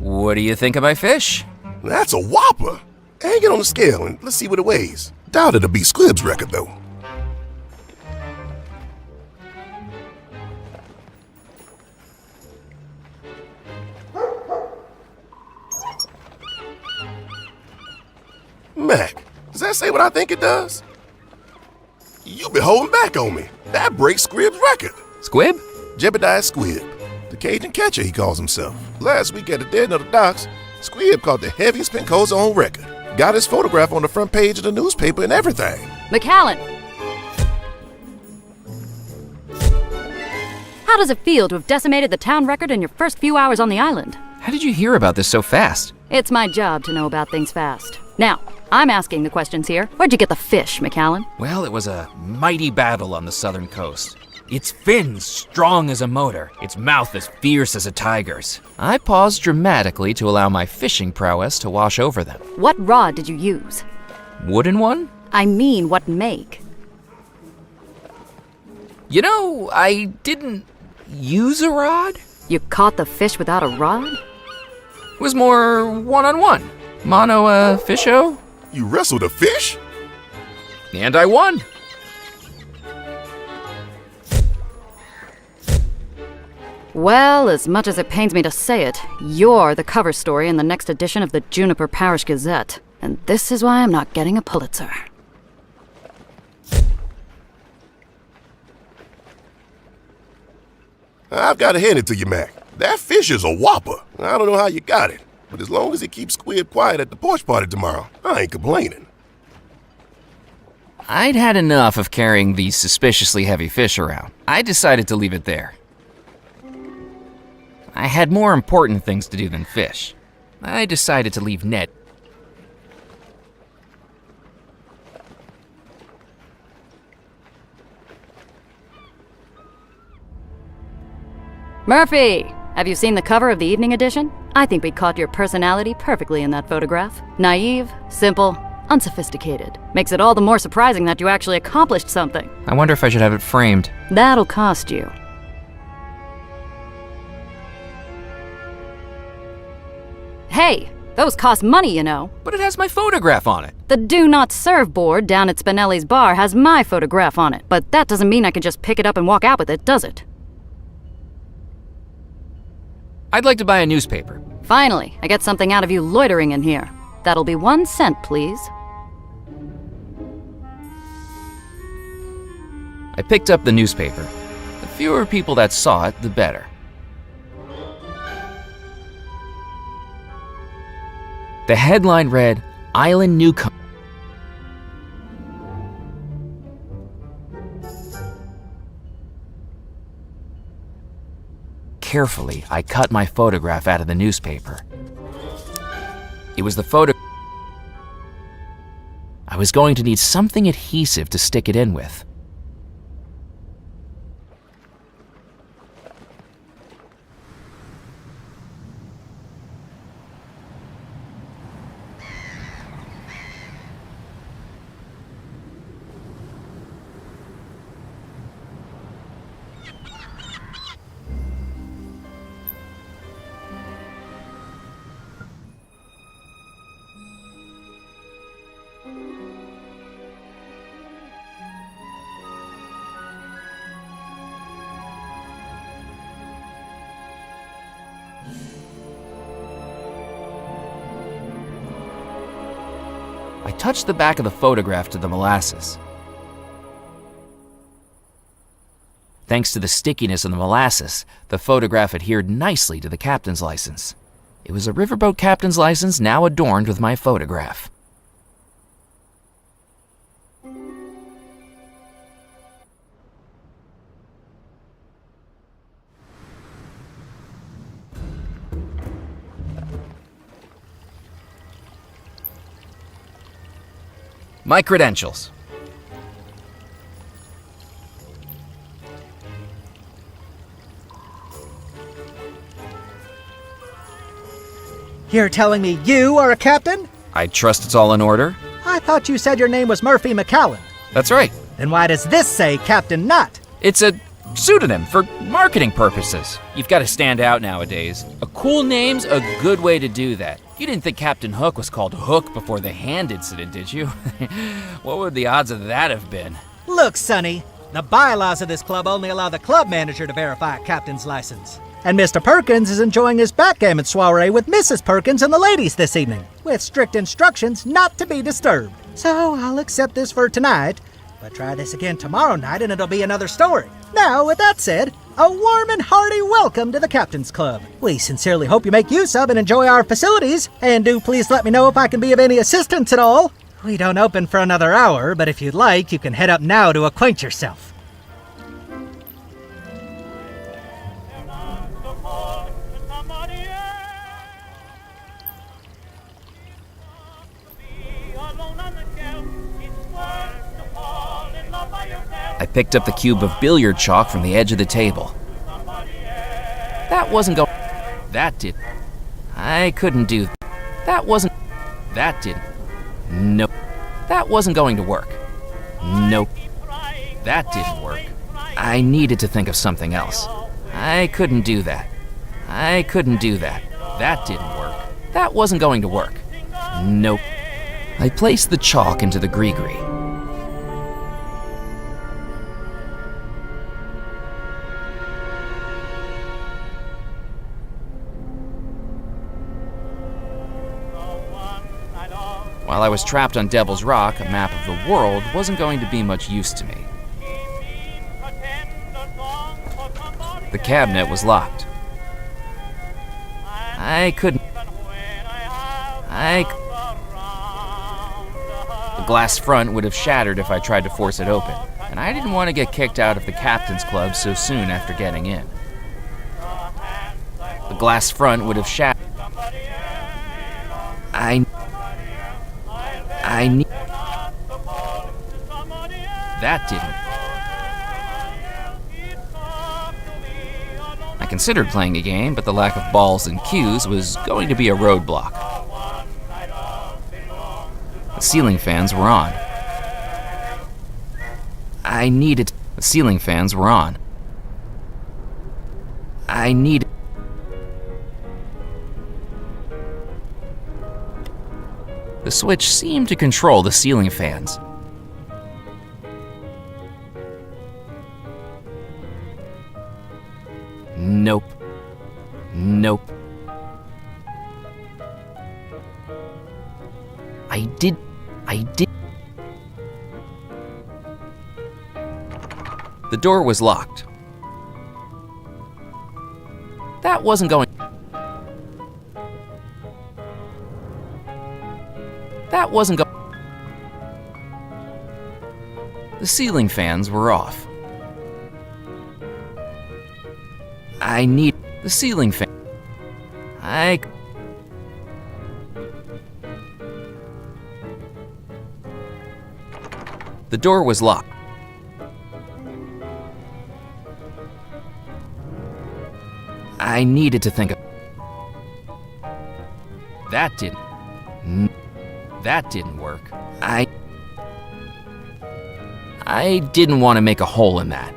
What do you think of my fish? That's a whopper. Hang it on the scale and let's see what it weighs. Doubt it'll beat Squib's record, though. Mac, does that say what I think it does? You been holding back on me. That breaks Squib's record. Squib? Jebediah Squibb, the Cajun catcher he calls himself. Last week at the Dead of the Docks, Squibb caught the heaviest pincosa on record. Got his photograph on the front page of the newspaper and everything. McAllen! How does it feel to have decimated the town record in your first few hours on the island? How did you hear about this so fast? It's my job to know about things fast. Now, I'm asking the questions here. Where'd you get the fish, McAllen? Well, it was a mighty battle on the southern coast. Its fins strong as a motor, its mouth as fierce as a tiger's. I paused dramatically to allow my fishing prowess to wash over them. What rod did you use? Wooden one? I mean, what make? You know, I didn't use a rod. You caught the fish without a rod? It was more one-on-one. Mono fisho. You wrestled a fish? And I won. Well, as much as it pains me to say it, you're the cover story in the next edition of the Juniper Parish Gazette. And this is why I'm not getting a Pulitzer. I've got to hand it to you, Mac. That fish is a whopper. I don't know how you got it, but as long as it keeps Squib quiet at the porch party tomorrow, I ain't complaining. I'd had enough of carrying these suspiciously heavy fish around. I decided to leave it there. I had more important things to do than fish. I decided to leave Ned. Murphy! Have you seen the cover of the evening edition? I think we caught your personality perfectly in that photograph. Naive, simple, unsophisticated. Makes it all the more surprising that you actually accomplished something. I wonder if I should have it framed. That'll cost you. Hey, those cost money, you know. But it has my photograph on it. The Do Not Serve board down at Spinelli's bar has my photograph on it, but that doesn't mean I can just pick it up and walk out with it, does it? I'd like to buy a newspaper. Finally, I get something out of you loitering in here. That'll be 1 cent, please. I picked up the newspaper. The fewer people that saw it, the better. The headline read, Island Newcomer. Carefully, I cut my photograph out of the newspaper. It was the photo. I was going to need something adhesive to stick it in with. I touched the back of the photograph to the molasses. Thanks to the stickiness of the molasses, the photograph adhered nicely to the captain's license. It was a riverboat captain's license now adorned with my photograph. My credentials. You're telling me you are a captain? I trust it's all in order. I thought you said your name was Murphy McCallan. That's right. Then why does this say Captain Knott? It's a pseudonym for marketing purposes. You've got to stand out nowadays. A cool name's a good way to do that. You didn't think Captain Hook was called Hook before the hand incident, did you? What would the odds of that have been? Look, Sonny, the bylaws of this club only allow the club manager to verify a captain's license. And Mr. Perkins is enjoying his backgammon soiree with Mrs. Perkins and the ladies this evening, with strict instructions not to be disturbed. So I'll accept this for tonight, but try this again tomorrow night and it'll be another story. Now, with that said, a warm and hearty welcome to the Captain's Club. We sincerely hope you make use of and enjoy our facilities, and do please let me know if I can be of any assistance at all. We don't open for another hour, but if you'd like, you can head up now to acquaint yourself. I picked up the cube of billiard chalk from the edge of the table. That wasn't going. That did. I couldn't do. That wasn't. That didn't. Nope. That wasn't going to work. Nope. That didn't work. I needed to think of something else. I couldn't do that. I couldn't do that. That didn't work. That wasn't going to work. Nope. I placed the chalk into the gree-gree. While I was trapped on Devil's Rock, a map of the world wasn't going to be much use to me. The cabinet was locked. The glass front would have shattered if I tried to force it open, and I didn't want to get kicked out of the Captain's Club so soon after getting in. The glass front would have shattered. That didn't. I considered playing a game, but the lack of balls and cues was going to be a roadblock. The ceiling fans were on. The ceiling fans were on. The switch seemed to control the ceiling fans. Nope. Nope. I did. The door was locked. That wasn't going. That wasn't going. The ceiling fans were off. I need the ceiling fan. The door was locked. I needed to think of. That didn't. That didn't work. I didn't want to make a hole in that.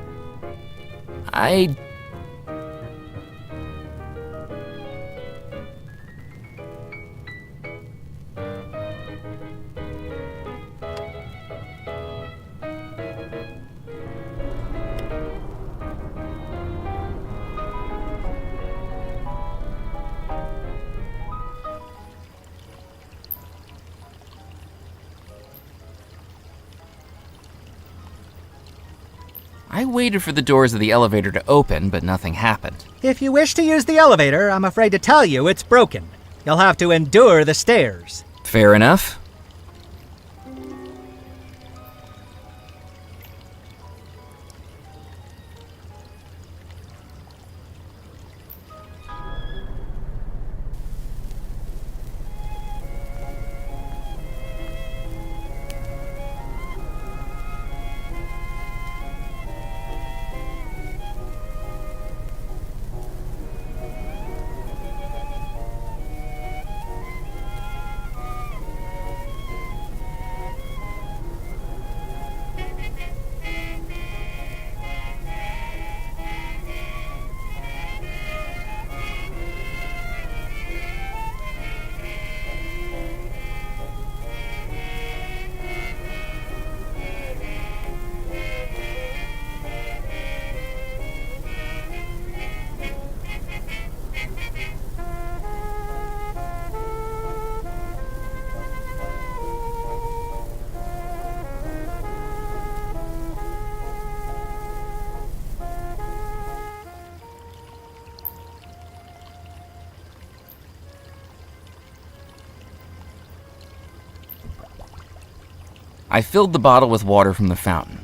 I waited for the doors of the elevator to open, but nothing happened. If you wish to use the elevator, I'm afraid to tell you it's broken. You'll have to endure the stairs. Fair enough. I filled the bottle with water from the fountain.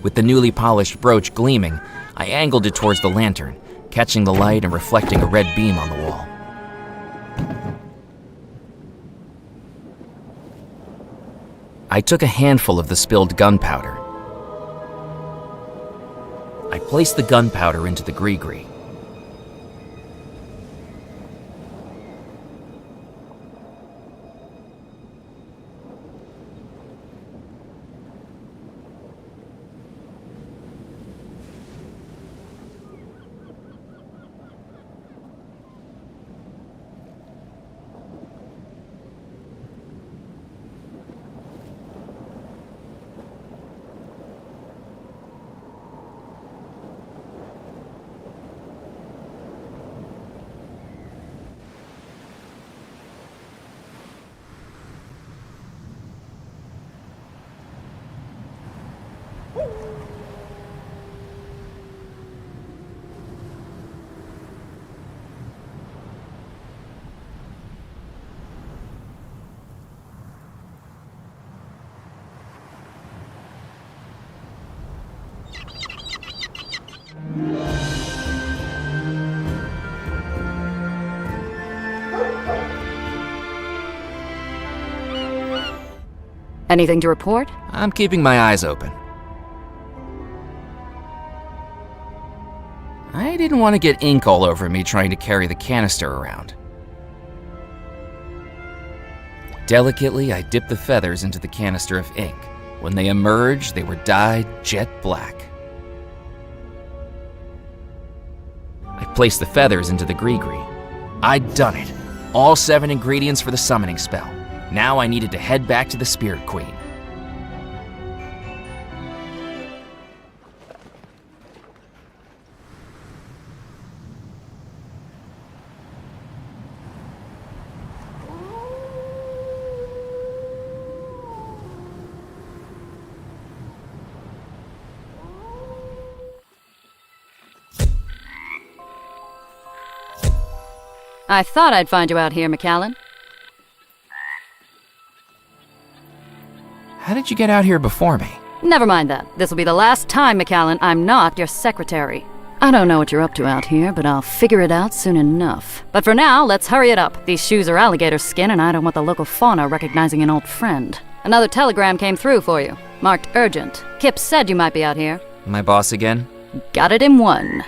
With the newly polished brooch gleaming, I angled it towards the lantern, catching the light and reflecting a red beam on the wall. I took a handful of the spilled gunpowder. I placed the gunpowder into the gree-gree. Anything to report? I'm keeping my eyes open. I didn't want to get ink all over me trying to carry the canister around. Delicately, I dipped the feathers into the canister of ink. When they emerged, they were dyed jet black. I placed the feathers into the gree-gree. I'd done it. All 7 ingredients for the summoning spell. Now I needed to head back to the Spirit Queen. I thought I'd find you out here, McAllen. How did you get out here before me? Never mind that. This will be the last time, McAllen. I'm not your secretary. I don't know what you're up to out here, but I'll figure it out soon enough. But for now, let's hurry it up. These shoes are alligator skin, and I don't want the local fauna recognizing an old friend. Another telegram came through for you, marked urgent. Kip said you might be out here. My boss again? Got it in one.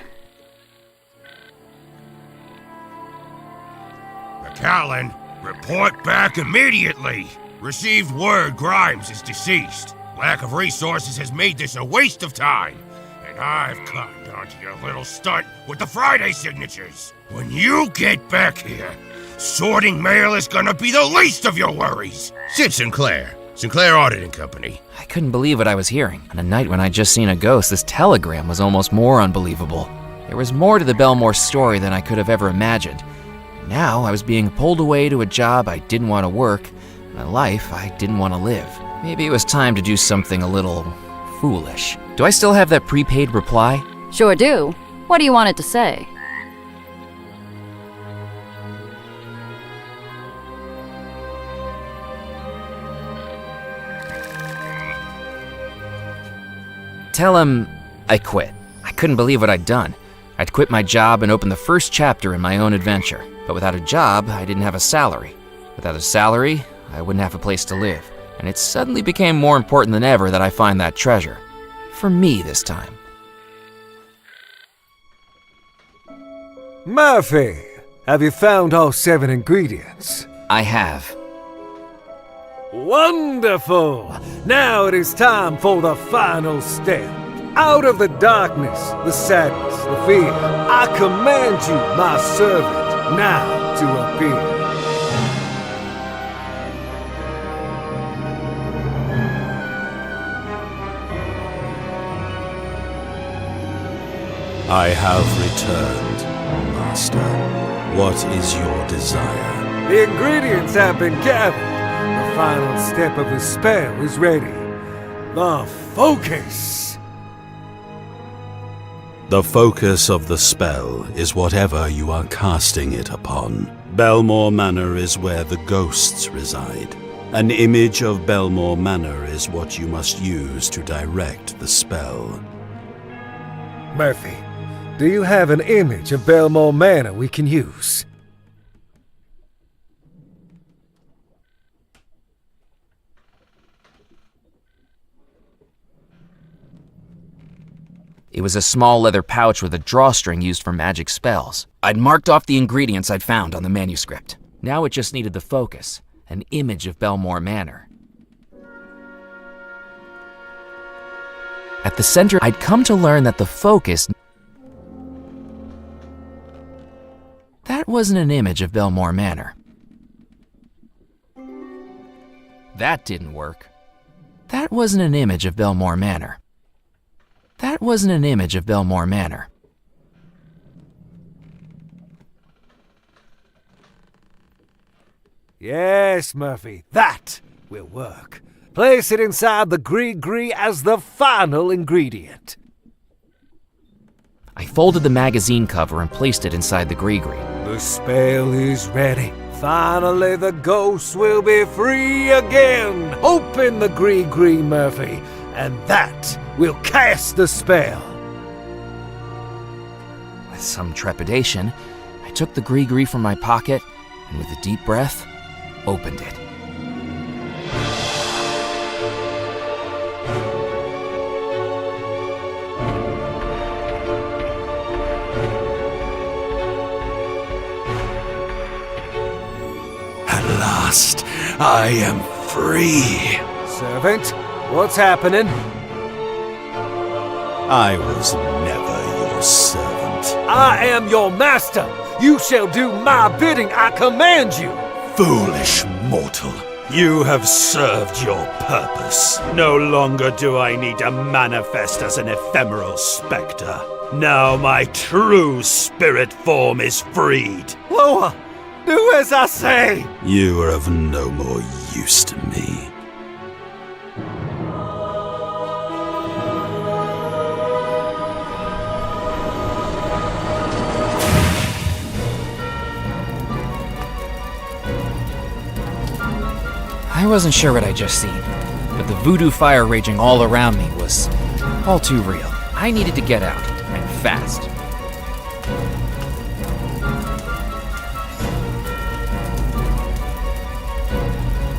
McAllen, report back immediately. Received word Grimes is deceased. Lack of resources has made this a waste of time, and I've cottoned onto your little stunt with the Friday signatures. When you get back here, sorting mail is gonna be the least of your worries. Sid Sinclair, Sinclair Auditing Company. I couldn't believe what I was hearing. On a night when I'd just seen a ghost, this telegram was almost more unbelievable. There was more to the Belmore story than I could have ever imagined. Now I was being pulled away to a job I didn't want to work, a life I didn't want to live. Maybe it was time to do something a little foolish. Do I still have that prepaid reply? Sure do. What do you want it to say? Tell him I quit. I couldn't believe what I'd done. I'd quit my job and opened the first chapter in my own adventure. But without a job, I didn't have a salary. Without a salary, I wouldn't have a place to live. And it suddenly became more important than ever that I find that treasure. For me this time. Murphy, have you found all 7 ingredients? I have. Wonderful! Now it is time for the final step. Out of the darkness, the sadness, the fear, I command you, my servant, now to appear. I have returned, Master. What is your desire? The ingredients have been gathered. The final step of the spell is ready. The focus! The focus of the spell is whatever you are casting it upon. Belmore Manor is where the ghosts reside. An image of Belmore Manor is what you must use to direct the spell. Murphy, do you have an image of Belmore Manor we can use? It was a small leather pouch with a drawstring used for magic spells. I'd marked off the ingredients I'd found on the manuscript. Now it just needed the focus, an image of Belmore Manor. At the center, I'd come to learn that the focus... That wasn't an image of Belmore Manor. That didn't work. That wasn't an image of Belmore Manor. That wasn't an image of Belmore Manor. Yes, Murphy, that will work. Place it inside the Gree as the final ingredient. I folded the magazine cover and placed it inside the Gree. The spell is ready. Finally, the ghosts will be free again. Open the Gree, Murphy, and that will cast the spell. With some trepidation, I took the Gree from my pocket and with a deep breath, opened it. At last, I am free. Servant, what's happening? I was never your servant. I am your master. You shall do my bidding. I command you. Foolish mortal. You have served your purpose. No longer do I need to manifest as an ephemeral specter. Now my true spirit form is freed. Loa, do as I say. You are of no more use to me. I wasn't sure what I'd just seen, but the voodoo fire raging all around me was all too real. I needed to get out, and fast.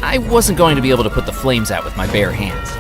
I wasn't going to be able to put the flames out with my bare hands.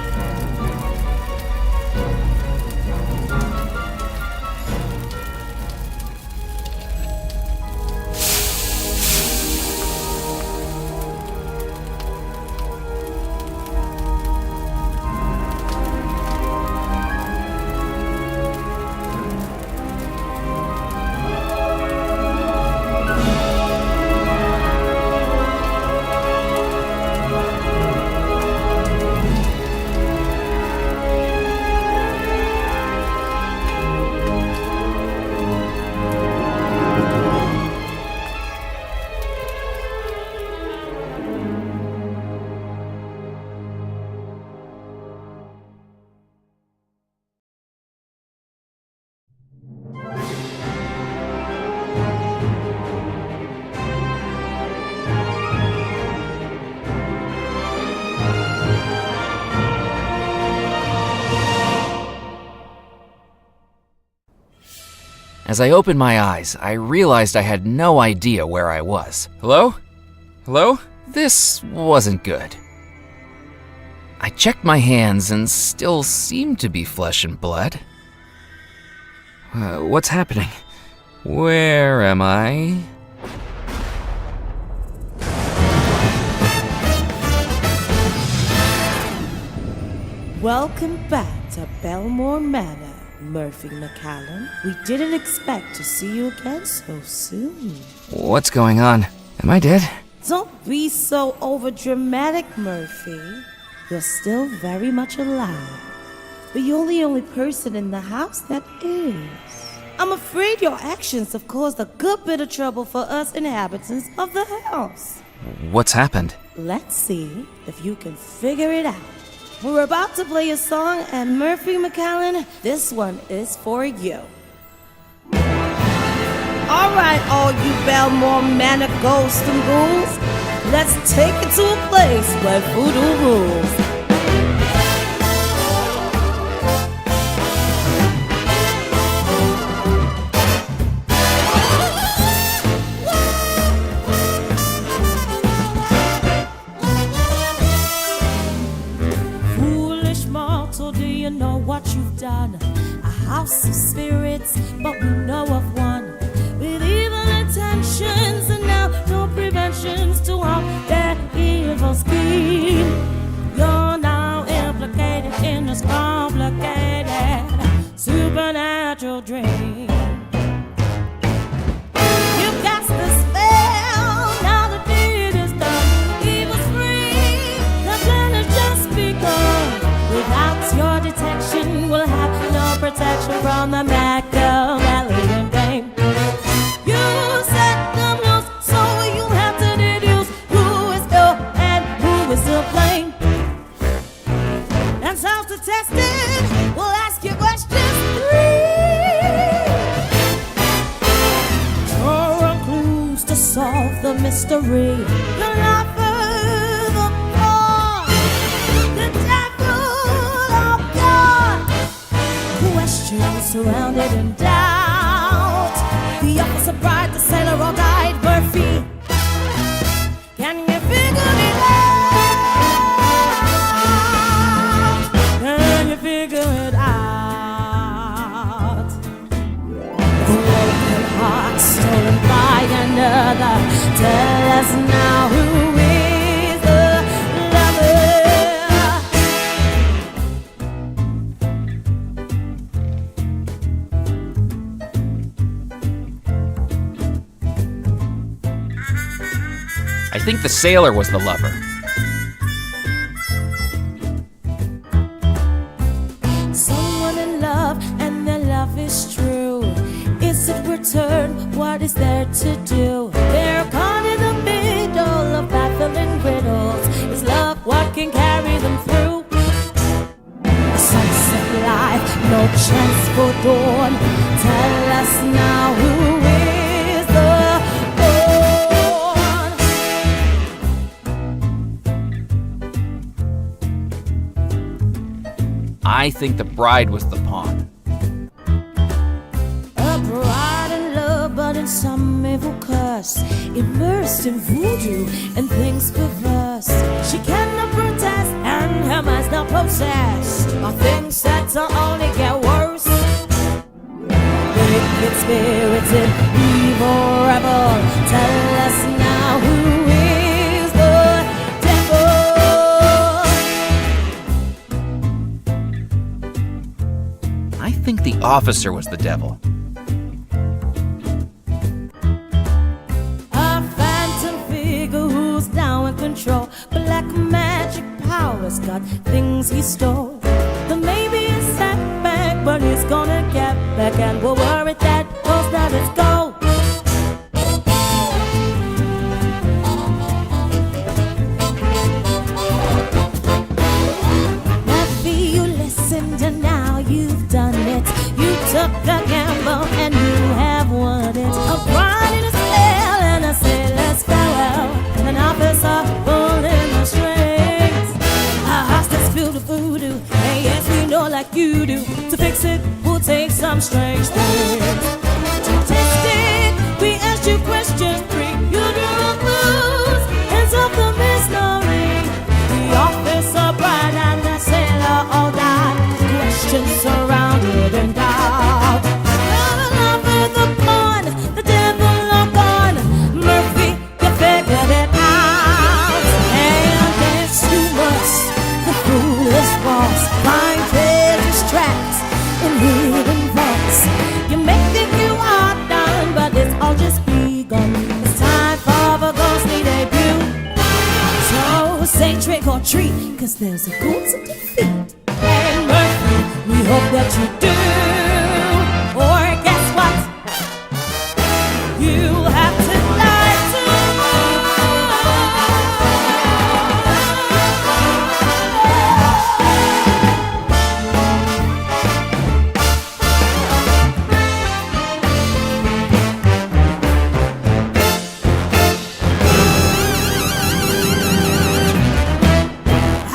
As I opened my eyes, I realized I had no idea where I was. Hello? Hello? This wasn't good. I checked my hands and still seemed to be flesh and blood. What's happening? Where am I? Welcome back to Belmore Manor, Murphy McCallum. We didn't expect to see you again so soon. What's going on? Am I dead? Don't be so overdramatic, Murphy. You're still very much alive. But you're the only person in the house that is. I'm afraid your actions have caused a good bit of trouble for us inhabitants of the house. What's happened? Let's see if you can figure it out. We're about to play a song, and Murphy McCallum, this one is for you. All right, all you Belmore Manor ghosts and ghouls, let's take it to a place where voodoo rules. Foolish mortal, do you know what you've done? A house of spirits, but we know of one with evil intentions, and now no preventions to all their evil scheme. You're now implicated in this complicated supernatural dream. You cast the spell, now the deed is done. Evil's free, the plan has just begun. Without your detection, we'll have no protection from the Machiavellian game. Tested, we'll ask you questions 3. Draw clues to solve the mystery. You'll offer the poor, the devil of God. Questions surrounded in doubt. The officer, bride, the sailor, or guide, Murphy. Can you figure it out? Figure it out. The broken heart stolen by another. Tell us now, who is the lover? I think the sailor was the lover. Is true. Is it return? What is there to do? They're caught in the middle of baffling riddles. Is love what can carry them through? A sunset life, no chance for dawn. Tell us now, who is the pawn? I think the bride was the pawn. Bride in love, but in some evil curse, immersed in voodoo and things perverse. She cannot protest, and her mind's not possessed by things that only get worse. Wicked spirited, evil rebel, tell us now, who is the devil? I think the officer was the devil. Control, black magic powers got things he stole. There may be a setback, but he's gonna get back, and we'll worry that goes down its goal. Murphy, you listened and now you've done it. You took a gamble and you have won it. A bride in a spell and a sailor's farewell. An officer pulling the strings. A house that's filled with voodoo. And yes, we know like you do. To fix it, we'll take some strange things. say trick or treat, 'cause there's a goal to defeat. And Murphy, we hope that you do. Or guess what? You'll have to die too.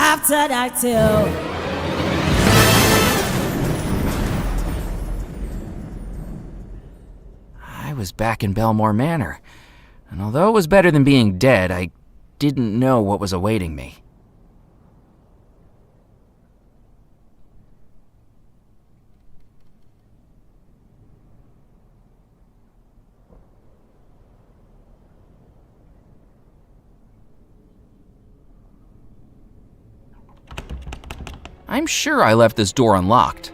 After that till I was back in Belmore Manor, and although it was better than being dead, I didn't know what was awaiting me. I'm sure I left this door unlocked.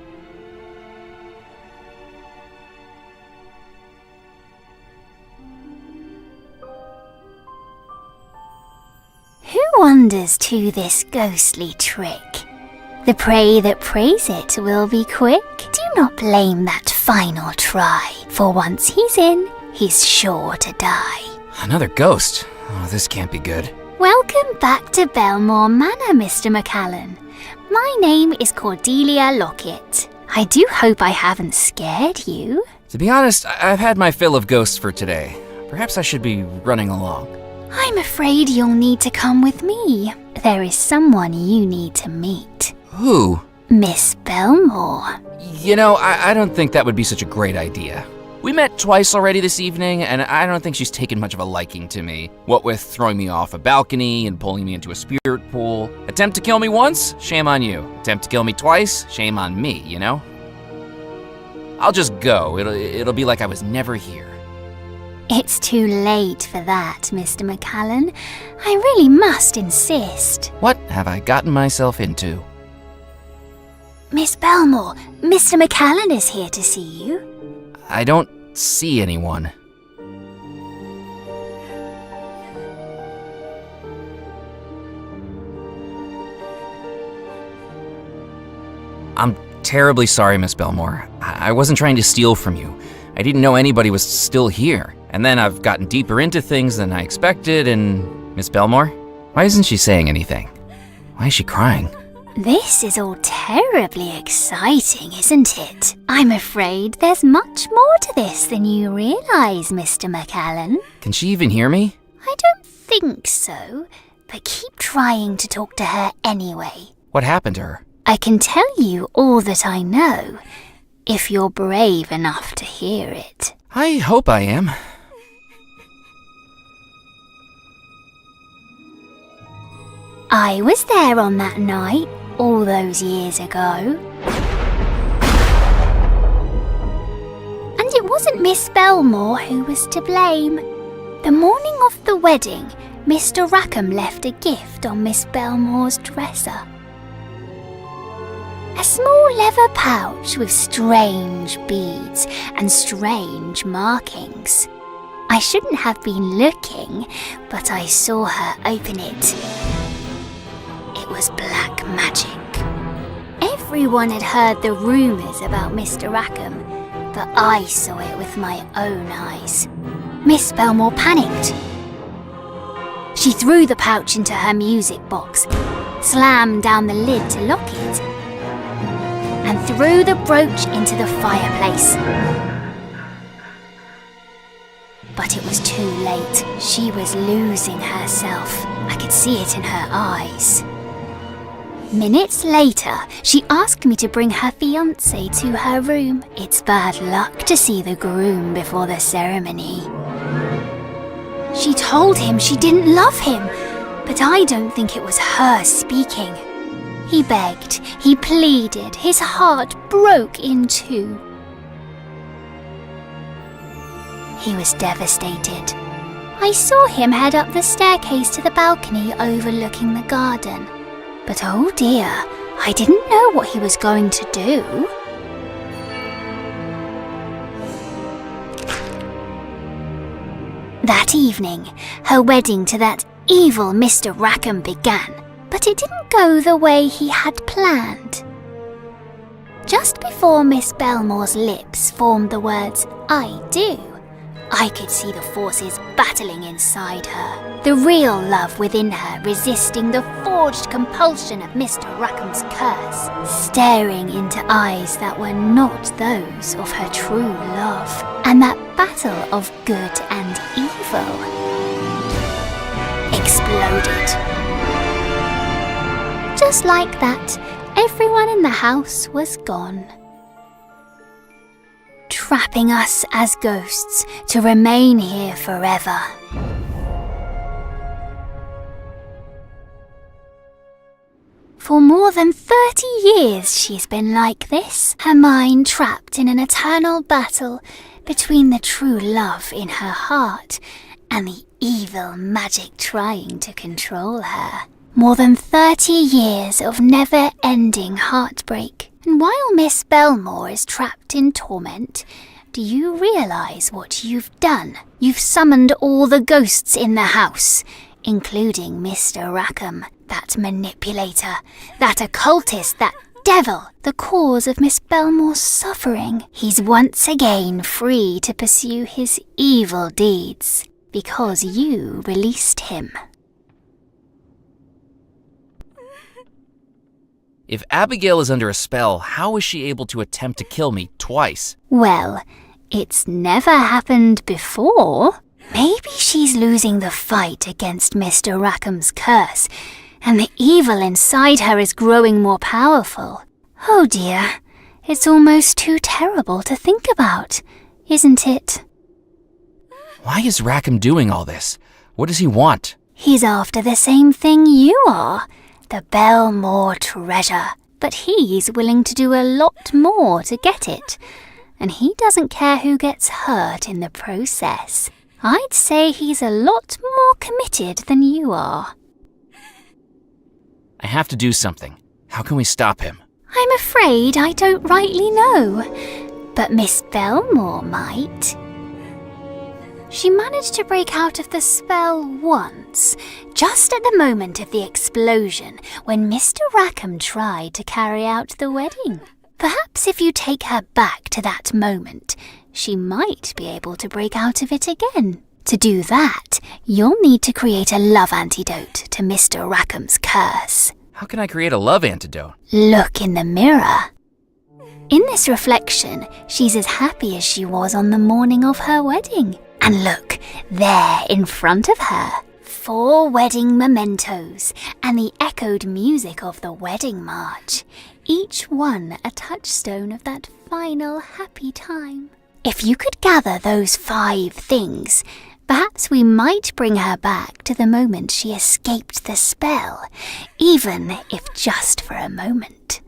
Who wonders to this ghostly trick? The prey that prays it will be quick. Do not blame that final try, for once he's in, he's sure to die. Another ghost. Oh, this can't be good. Welcome back to Belmore Manor, Mr. McAllen. My name is Cordelia Lockett. I do hope I haven't scared you. To be honest, I've had my fill of ghosts for today. Perhaps I should be running along. I'm afraid you'll need to come with me. There is someone you need to meet. Who? Miss Belmore. You know, I don't think that would be such a great idea. We met twice already this evening, and I don't think she's taken much of a liking to me. What with throwing me off a balcony and pulling me into a spirit pool. Attempt to kill me once? Shame on you. Attempt to kill me twice? Shame on me, you know? I'll just go. It'll be like I was never here. It's too late for that, Mr. McAllen. I really must insist. What have I gotten myself into? Miss Belmore, Mr. McAllen is here to see you. I don't see anyone. I'm terribly sorry, Miss Belmore. I wasn't trying to steal from you. I didn't know anybody was still here. And then I've gotten deeper into things than I expected, and Miss Belmore? Why isn't she saying anything? Why is she crying? This is all terribly exciting, isn't it? I'm afraid there's much more to this than you realize, Mr. McAllen. Can she even hear me? I don't think so, but keep trying to talk to her anyway. What happened to her? I can tell you all that I know, if you're brave enough to hear it. I hope I am. I was there on that night, all those years ago. And it wasn't Miss Belmore who was to blame. The morning of the wedding, Mr. Rackham left a gift on Miss Belmore's dresser. A small leather pouch with strange beads and strange markings. I shouldn't have been looking, but I saw her open it. It was black magic. Everyone had heard the rumours about Mr. Rackham, but I saw it with my own eyes. Miss Belmore panicked. She threw the pouch into her music box, slammed down the lid to lock it, and threw the brooch into the fireplace. But it was too late. She was losing herself. I could see it in her eyes. Minutes later, she asked me to bring her fiancé to her room. It's bad luck to see the groom before the ceremony. She told him she didn't love him, but I don't think it was her speaking. He begged, he pleaded, his heart broke in two. He was devastated. I saw him head up the staircase to the balcony overlooking the garden. But oh dear, I didn't know what he was going to do. That evening, her wedding to that evil Mr. Rackham began. But it didn't go the way he had planned. Just before Miss Belmore's lips formed the words, "I do," I could see the forces battling inside her. The real love within her resisting the forged compulsion of Mr. Rackham's curse, staring into eyes that were not those of her true love. And that battle of good and evil exploded. Just like that, everyone in the house was gone, trapping us as ghosts to remain here forever. For more than 30 years she's been like this, her mind trapped in an eternal battle between the true love in her heart and the evil magic trying to control her. More than 30 years of never-ending heartbreak. And while Miss Belmore is trapped in torment, do you realise what you've done? You've summoned all the ghosts in the house, including Mr. Rackham, that manipulator, that occultist, that devil, the cause of Miss Belmore's suffering. He's once again free to pursue his evil deeds, because you released him. If Abigail is under a spell, how is she able to attempt to kill me twice? Well, it's never happened before. Maybe she's losing the fight against Mr. Rackham's curse, and the evil inside her is growing more powerful. Oh dear, it's almost too terrible to think about, isn't it? Why is Rackham doing all this? What does he want? He's after the same thing you are, the Belmore treasure. But he's willing to do a lot more to get it, and he doesn't care who gets hurt in the process. I'd say he's a lot more committed than you are. I have to do something. How can we stop him? I'm afraid I don't rightly know, but Miss Belmore might. She managed to break out of the spell once, just at the moment of the explosion, when Mr. Rackham tried to carry out the wedding. Perhaps if you take her back to that moment, she might be able to break out of it again. To do that, you'll need to create a love antidote to Mr. Rackham's curse. How can I create a love antidote? Look in the mirror. In this reflection, she's as happy as she was on the morning of her wedding. And look, there in front of her, 4 wedding mementos and the echoed music of the wedding march, each one a touchstone of that final happy time. If you could gather those 5 things, perhaps we might bring her back to the moment she escaped the spell, even if just for a moment.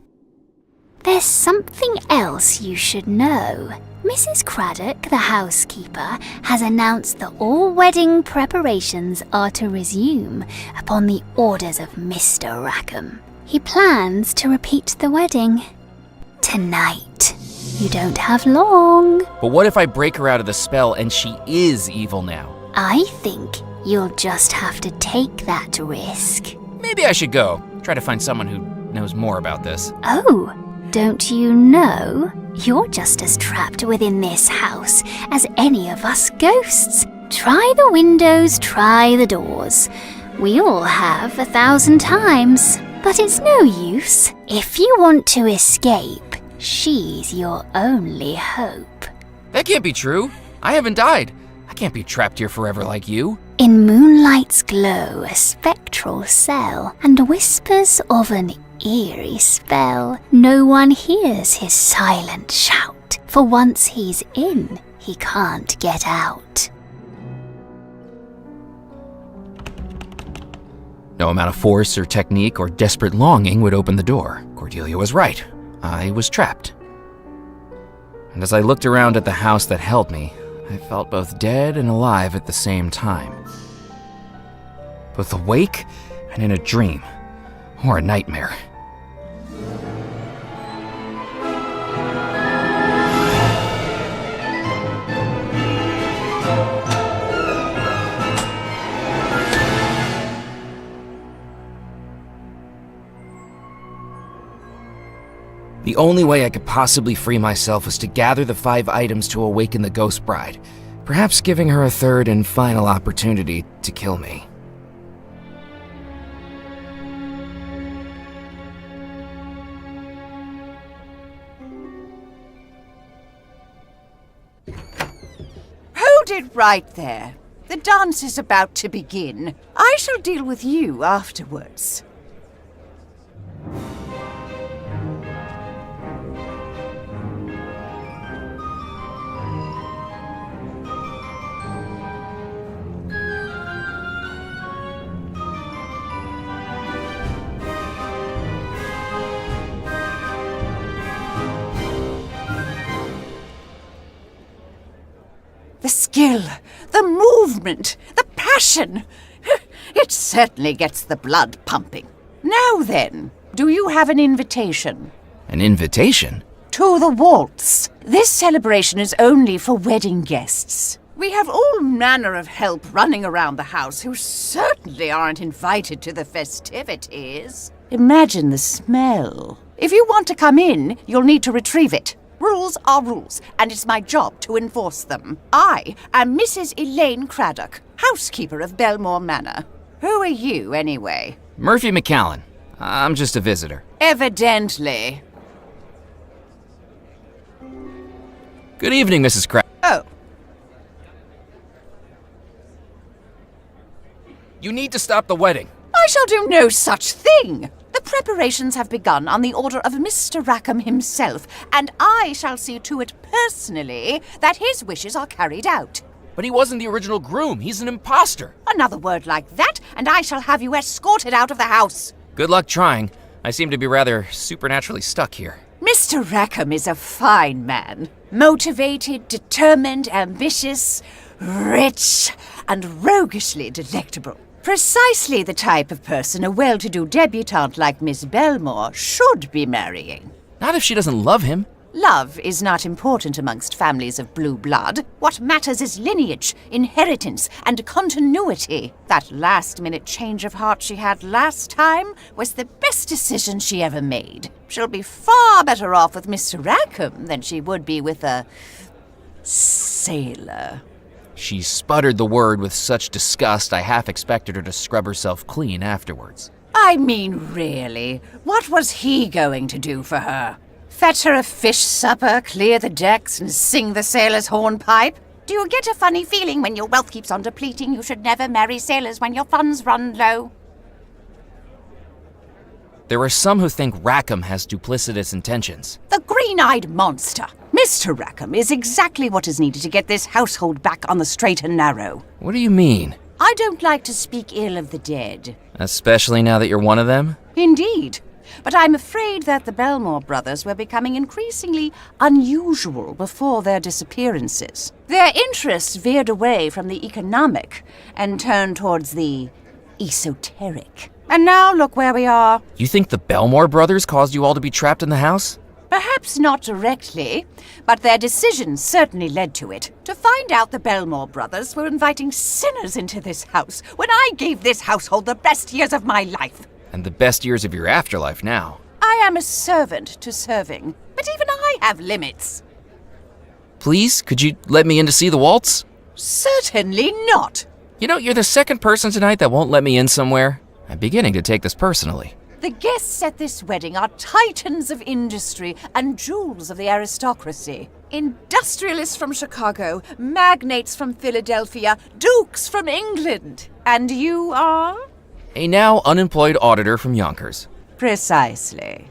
There's something else you should know. Mrs. Craddock, the housekeeper, has announced that all wedding preparations are to resume upon the orders of Mr. Rackham. He plans to repeat the wedding tonight. You don't have long. But what if I break her out of the spell and she is evil now? I think you'll just have to take that risk. Maybe I should go. Try to find someone who knows more about this. Oh, don't you know? You're just as trapped within this house as any of us ghosts. Try the windows, try the doors. We all have 1,000 times. But it's no use. If you want to escape, she's your only hope. That can't be true. I haven't died. I can't be trapped here forever like you. In moonlight's glow, a spectral cell, and whispers of an eerie spell. No one hears his silent shout, for once he's in, he can't get out. No amount of force or technique or desperate longing would open the door. Cordelia was right. I was trapped. And as I looked around at the house that held me, I felt both dead and alive at the same time. Both awake and in a dream, or a nightmare. The only way I could possibly free myself was to gather the 5 items to awaken the Ghost Bride, perhaps giving her a third and final opportunity to kill me. Hold it right there. The dance is about to begin. I shall deal with you afterwards. The skill, the movement, the passion. It certainly gets the blood pumping. Now then, do you have an invitation? An invitation? To the waltz. This celebration is only for wedding guests. We have all manner of help running around the house who certainly aren't invited to the festivities. Imagine the smell. If you want to come in, you'll need to retrieve it. Rules are rules, and it's my job to enforce them. I am Mrs. Elaine Craddock, housekeeper of Belmore Manor. Who are you, anyway? Murphy McCallan. I'm just a visitor. Evidently. Good evening, Mrs. Craddock. Oh. You need to stop the wedding. I shall do no such thing. The preparations have begun on the order of Mr. Rackham himself, and I shall see to it personally that his wishes are carried out. But he wasn't the original groom. He's an imposter. Another word like that, and I shall have you escorted out of the house. Good luck trying. I seem to be rather supernaturally stuck here. Mr. Rackham is a fine man. Motivated, determined, ambitious, rich, and roguishly delectable. Precisely the type of person a well-to-do debutante like Miss Belmore should be marrying. Not if she doesn't love him. Love is not important amongst families of blue blood. What matters is lineage, inheritance, and continuity. That last-minute change of heart she had last time was the best decision she ever made. She'll be far better off with Mr. Rackham than she would be with a sailor. She sputtered the word with such disgust I half expected her to scrub herself clean afterwards. I mean, really, what was he going to do for her? Fetch her a fish supper, clear the decks, and sing the sailor's hornpipe? Do you get a funny feeling when your wealth keeps on depleting you should never marry sailors when your funds run low? There are some who think Rackham has duplicitous intentions. The green-eyed monster! Mr. Rackham is exactly what is needed to get this household back on the straight and narrow. What do you mean? I don't like to speak ill of the dead. Especially now that you're one of them? Indeed. But I'm afraid that the Belmore brothers were becoming increasingly unusual before their disappearances. Their interests veered away from the economic and turned towards the esoteric. And now look where we are. You think the Belmore brothers caused you all to be trapped in the house? Perhaps not directly, but their decisions certainly led to it. To find out the Belmore brothers were inviting sinners into this house when I gave this household the best years of my life. And the best years of your afterlife now. I am a servant to serving, but even I have limits. Please, could you let me in to see the waltz? Certainly not. You know, you're the second person tonight that won't let me in somewhere. I'm beginning to take this personally. The guests at this wedding are titans of industry and jewels of the aristocracy. Industrialists from Chicago, magnates from Philadelphia, dukes from England. And you are? A now unemployed auditor from Yonkers. Precisely.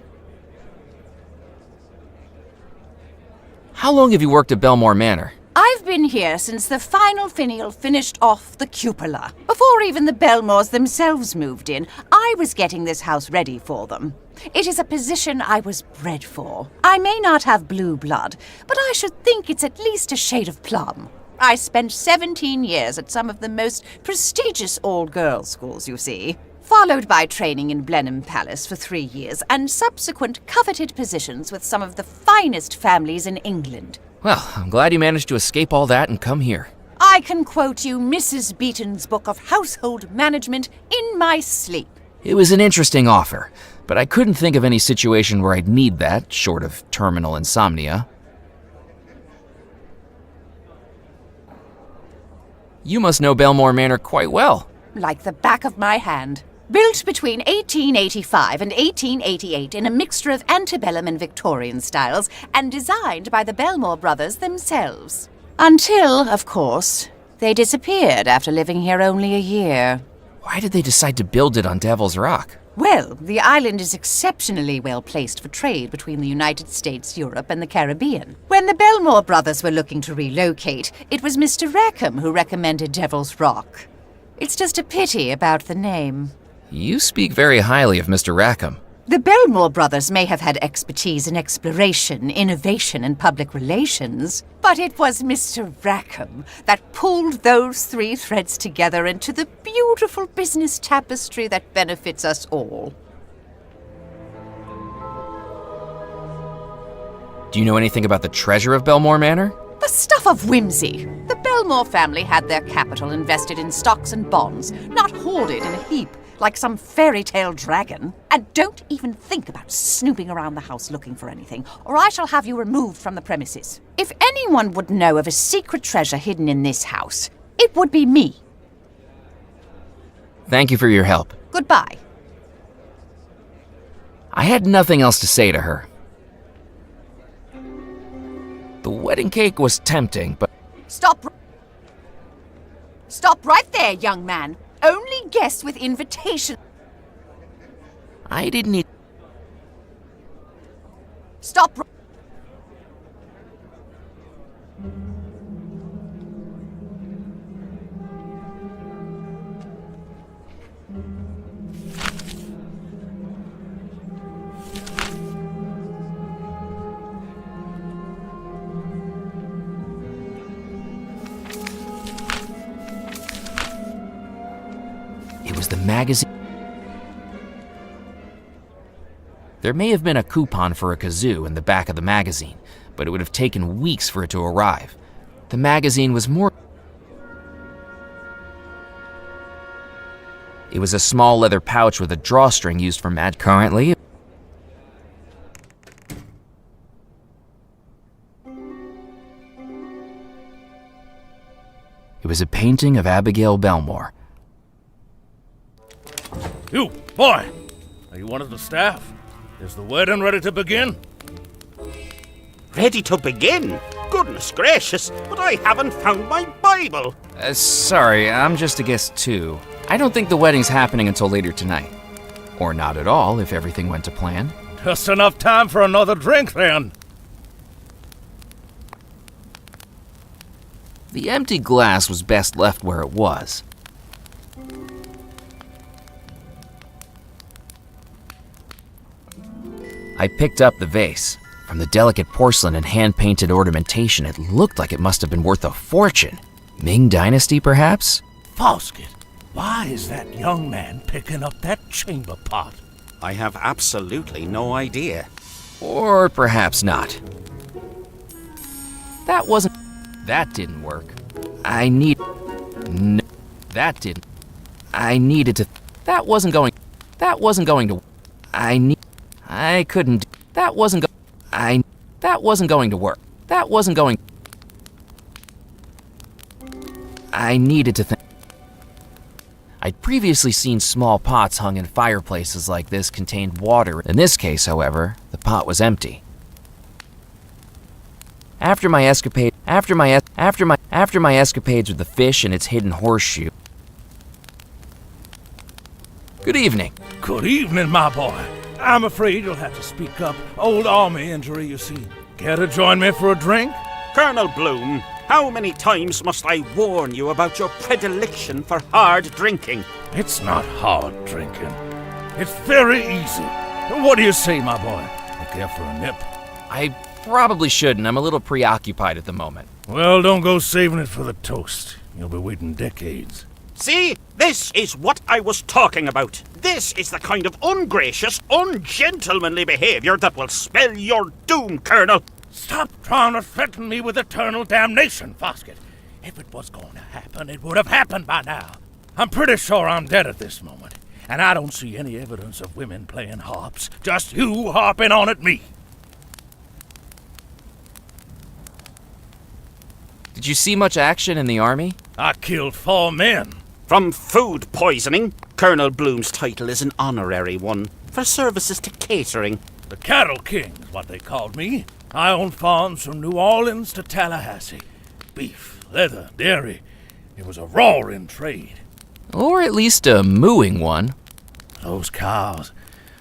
How long have you worked at Belmore Manor? I've been here since the final finial finished off the cupola. Before even the Belmores themselves moved in, I was getting this house ready for them. It is a position I was bred for. I may not have blue blood, but I should think it's at least a shade of plum. I spent 17 years at some of the most prestigious all-girls schools, you see, followed by training in Blenheim Palace for 3 years and subsequent coveted positions with some of the finest families in England. Well, I'm glad you managed to escape all that and come here. I can quote you Mrs. Beaton's book of household management in my sleep. It was an interesting offer, But I couldn't think of any situation where I'd need that, short of terminal insomnia. You must know Belmore Manor quite well. Like the back of my hand. Built between 1885 and 1888 in a mixture of antebellum and Victorian styles, and designed by the Belmore brothers themselves. Until, of course, they disappeared after living here only a year. Why did they decide to build it on Devil's Rock? Well, the island is exceptionally well placed for trade between the United States, Europe, and the Caribbean. When the Belmore brothers were looking to relocate, it was Mr. Rackham who recommended Devil's Rock. It's just a pity about the name. You speak very highly of Mr. Rackham. The Belmore brothers may have had expertise in exploration, innovation, and public relations, but it was Mr. Rackham that pulled those three threads together into the beautiful business tapestry that benefits us all. Do you know anything about the treasure of Belmore Manor? The stuff of whimsy. The Belmore family had their capital invested in stocks and bonds, not hoarded in a heap like some fairy tale dragon. And don't even think about snooping around the house looking for anything, or I shall have you removed from the premises. If anyone would know of a secret treasure hidden in this house, it would be me. Thank you for your help. Goodbye. I had nothing else to say to her. The wedding cake was tempting, but... Stop right there, young man. Only guests with invitation. I didn't need... Stop. It was the magazine. There may have been a coupon for a kazoo in the back of the magazine, but it would have taken weeks for it to arrive. The magazine was more... It was a small leather pouch with a drawstring used for mag... Currently, it was a painting of Abigail Belmore. You, boy! Are you one of the staff? Is the wedding ready to begin? Ready to begin? Goodness gracious, but I haven't found my Bible! Sorry, I'm just a guest too. I don't think the wedding's happening until later tonight. Or not at all, if everything went to plan. Just enough time for another drink, then. The empty glass was best left where it was. I picked up the vase. From the delicate porcelain and hand-painted ornamentation, it looked like it must have been worth a fortune. Ming Dynasty, perhaps? Foskett, why is that young man picking up that chamber pot? I have absolutely no idea. Or perhaps not. That didn't work. No, that didn't. I needed to... That wasn't going to... That wasn't going to work. I needed to think. I'd previously seen small pots hung in fireplaces like this contained water. In this case, however, the pot was empty. After my escapades with the fish and its hidden horseshoe. Good evening. Good evening, my boy. I'm afraid you'll have to speak up. Old army injury, you see. Care to join me for a drink? Colonel Bloom, how many times must I warn you about your predilection for hard drinking? It's not hard drinking. It's very easy. What do you say, my boy? You care for a nip? I probably shouldn't. I'm a little preoccupied at the moment. Well, don't go saving it for the toast. You'll be waiting decades. See? This is what I was talking about. This is the kind of ungracious, ungentlemanly behavior that will spell your doom, Colonel. Stop trying to threaten me with eternal damnation, Foskett. If it was going to happen, it would have happened by now. I'm pretty sure I'm dead at this moment. and I don't see any evidence of women playing harps. Just you harping on at me. Did you see much action in the army? I killed 4 men. From food poisoning, Colonel Bloom's title is an honorary one for services to catering. The Cattle King is what they called me. I owned farms from New Orleans to Tallahassee. Beef, leather, dairy. It was a roaring trade. Or at least a mooing one. Those cows,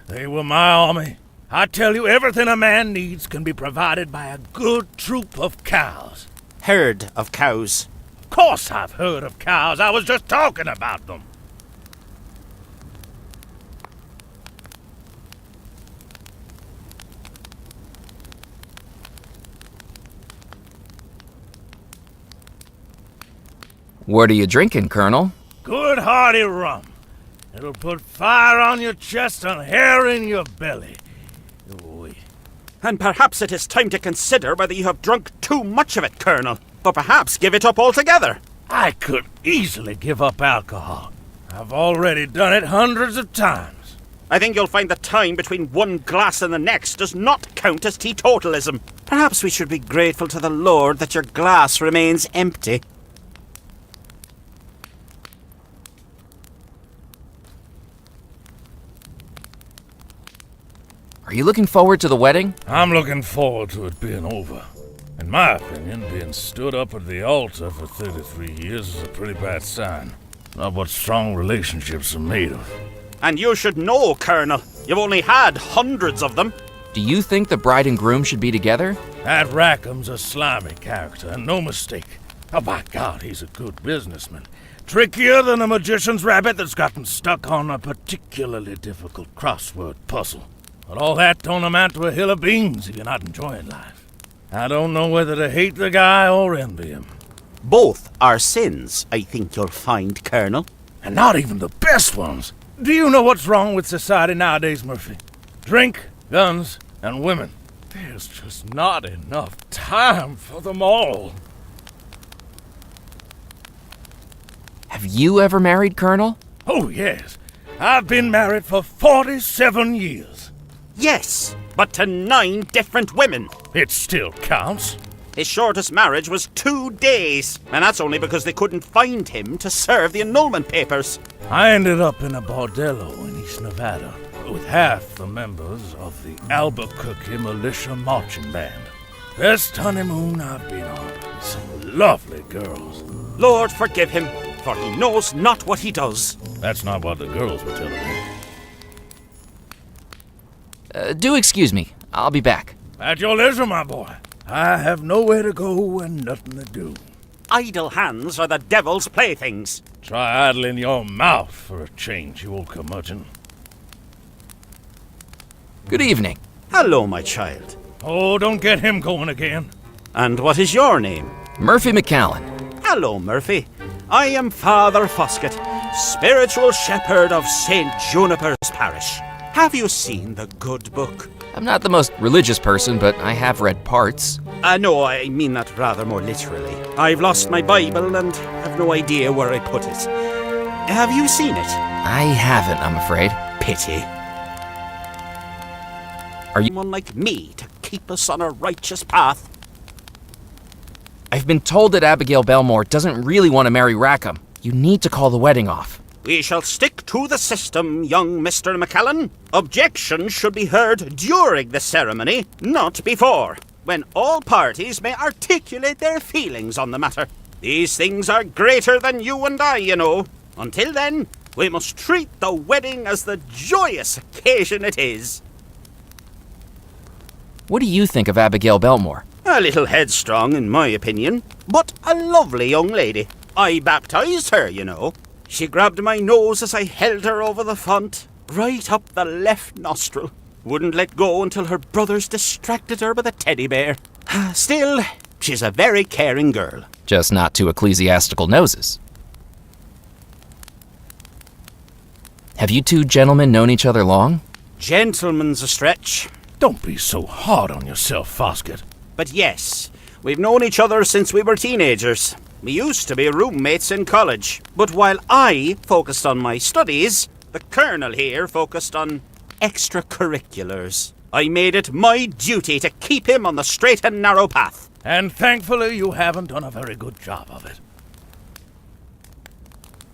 they were my army. I tell you, everything a man needs can be provided by a good troop of cows. Herd of cows. Of course I've heard of cows. I was just talking about them. What are you drinking, Colonel? Good hearty rum. It'll put fire on your chest and hair in your belly. Ooh. And perhaps it is time to consider whether you have drunk too much of it, Colonel. Or perhaps give it up altogether. I could easily give up alcohol. I've already done it hundreds of times. I think you'll find the time between one glass and the next does not count as teetotalism. Perhaps we should be grateful to the Lord that your glass remains empty. Are you looking forward to the wedding? I'm looking forward to it being over. In my opinion, being stood up at the altar for 33 years is a pretty bad sign. Not what strong relationships are made of. And you should know, Colonel. You've only had hundreds of them. Do you think the bride and groom should be together? That Rackham's a slimy character, and no mistake. Oh, by God, he's a good businessman. Trickier than a magician's rabbit that's gotten stuck on a particularly difficult crossword puzzle. But all that don't amount to a hill of beans if you're not enjoying life. I don't know whether to hate the guy or envy him. Both are sins, I think you'll find, Colonel. And not even the best ones. Do you know what's wrong with society nowadays, Murphy? Drink, guns, and women. There's just not enough time for them all. Have you ever married, Colonel? Oh, yes. I've been married for 47 years. Yes, but to 9 different women. It still counts. His shortest marriage was 2 days, and that's only because they couldn't find him to serve the annulment papers. I ended up in a bordello in East Nevada with half the members of the Albuquerque Militia Marching Band. Best honeymoon I've been on. Some lovely girls. Lord forgive him, for he knows not what he does. That's not what the girls were telling me. Do excuse me. I'll be back. At your leisure, my boy. I have nowhere to go and nothing to do. Idle hands are the devil's playthings. Try idling your mouth for a change, you old curmudgeon. Good evening. Hello, my child. Oh, don't get him going again. And what is your name? Murphy McCallan. Hello, Murphy. I am Father Foskett, spiritual shepherd of St. Juniper's Parish. Have you seen the good book? I'm not the most religious person, but I have read parts. No, I mean that rather more literally. I've lost my Bible and have no idea where I put it. Have you seen it? I haven't, I'm afraid. Pity. Are you someone like me to keep us on a righteous path? I've been told that Abigail Belmore doesn't really want to marry Rackham. You need to call the wedding off. We shall stick to the system, young Mr. McCallan. Objections should be heard during the ceremony, not before, when all parties may articulate their feelings on the matter. These things are greater than you and I, you know. Until then, we must treat the wedding as the joyous occasion it is. What do you think of Abigail Belmore? A little headstrong, in my opinion, but a lovely young lady. I baptized her, you know. She grabbed my nose as I held her over the font, right up the left nostril. Wouldn't let go until her brothers distracted her with a teddy bear. Still, she's a very caring girl. Just not two ecclesiastical noses. Have you two gentlemen known each other long? Gentleman's a stretch. Don't be so hard on yourself, Foskett. But yes, we've known each other since we were teenagers. We used to be roommates in college, but while I focused on my studies, The Colonel here focused on extracurriculars. I made it my duty to keep him on the straight and narrow path. And thankfully you haven't done a very good job of it.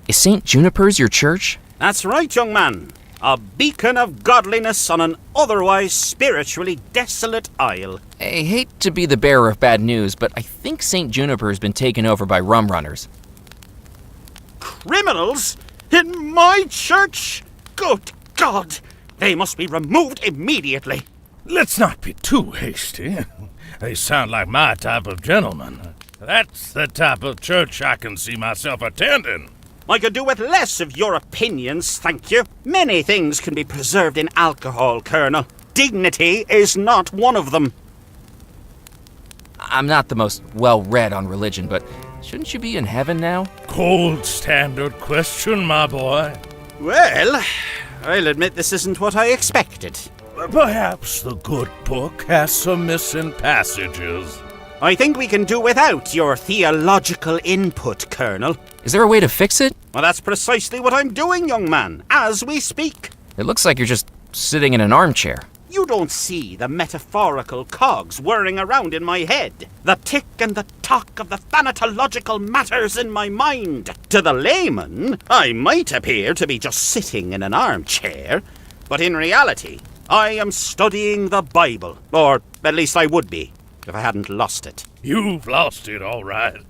Is St. Juniper's your church? That's right, young man. A beacon of godliness on an otherwise spiritually desolate isle. I hate to be the bearer of bad news, but I think St. Juniper's been taken over by rum runners. Criminals? In my church? Good God! They must be removed immediately. Let's not be too hasty. They sound like my type of gentleman. That's the type of church I can see myself attending. I could do with less of your opinions, thank you. Many things can be preserved in alcohol, Colonel. Dignity is not one of them. I'm not the most well-read on religion, but shouldn't you be in heaven now? Gold standard question, my boy. Well, I'll admit this isn't what I expected. Perhaps the good book has some missing passages. I think we can do without your theological input, Colonel. Is there a way to fix it? Well, that's precisely what I'm doing, young man, as we speak. It looks like you're just sitting in an armchair. You don't see the metaphorical cogs whirring around in my head, the tick and the tock of the thanatological matters in my mind. To the layman, I might appear to be just sitting in an armchair, but in reality, I am studying the Bible, or at least I would be, if I hadn't lost it. You've lost it, all right.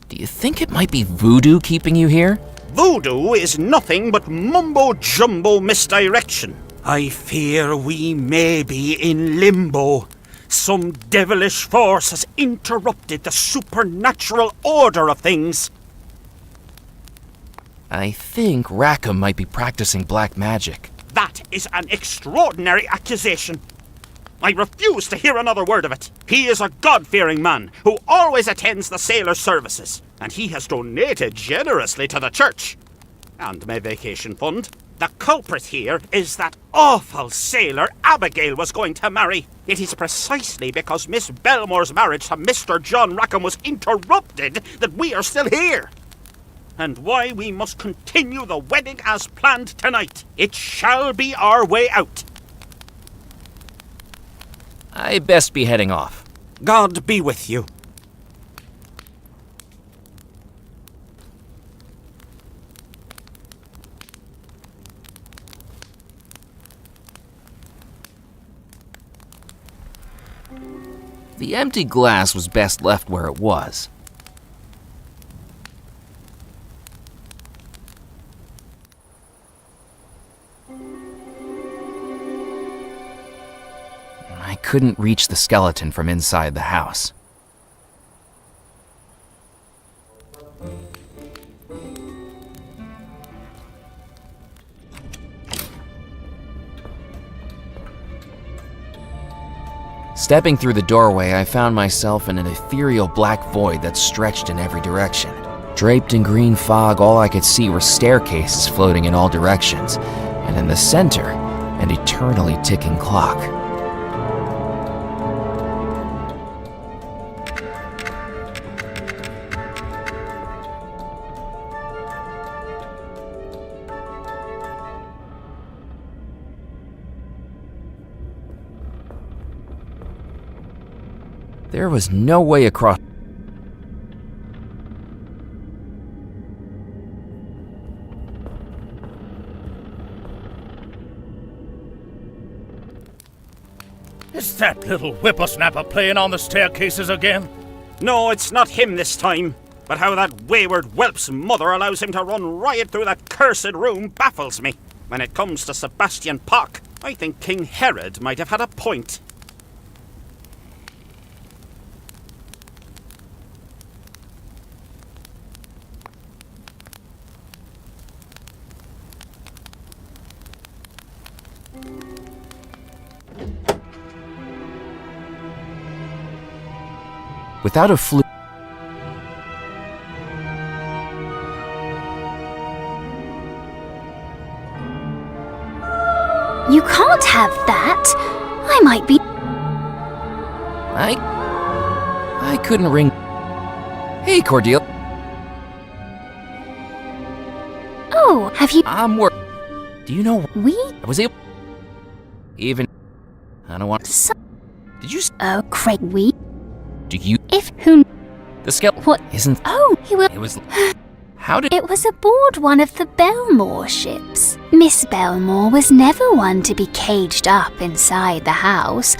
Do you think it might be voodoo keeping you here? Voodoo is nothing but mumbo-jumbo misdirection. I fear we may be in limbo. Some devilish force has interrupted the supernatural order of things. I think Rackham might be practicing black magic. That is an extraordinary accusation. I refuse to hear another word of it. He is a God-fearing man who always attends the sailor services, and he has donated generously to the church and my vacation fund. The culprit here is that awful sailor Abigail was going to marry. It is precisely because Miss Belmore's marriage to Mr. John Rackham was interrupted that we are still here. And why we must continue the wedding as planned tonight. It shall be our way out. I best be heading off. God be with you. The empty glass was best left where it was. I couldn't reach the skeleton from inside the house. Stepping through the doorway, I found myself in an ethereal black void that stretched in every direction. Draped in green fog, all I could see were staircases floating in all directions, and in the center, an eternally ticking clock. There was no way across. Is that little whippersnapper playing on the staircases again? No, it's not him this time. But how that wayward whelp's mother allows him to run riot through that cursed room baffles me. When it comes to Sebastian Pock, I think King Herod might have had a point. Without a flute. You can't have that. I might be. I couldn't ring. Hey, Cordelia. Oh, have you... I'm work. Do you know We... I was able... Even... I don't want... So... Did you... Oh, Craig, we... Do you... If... Who... The skeleton... What? Isn't... Oh, he will... It was... How did... It was aboard one of the Belmore ships. Miss Belmore was never one to be caged up inside the house.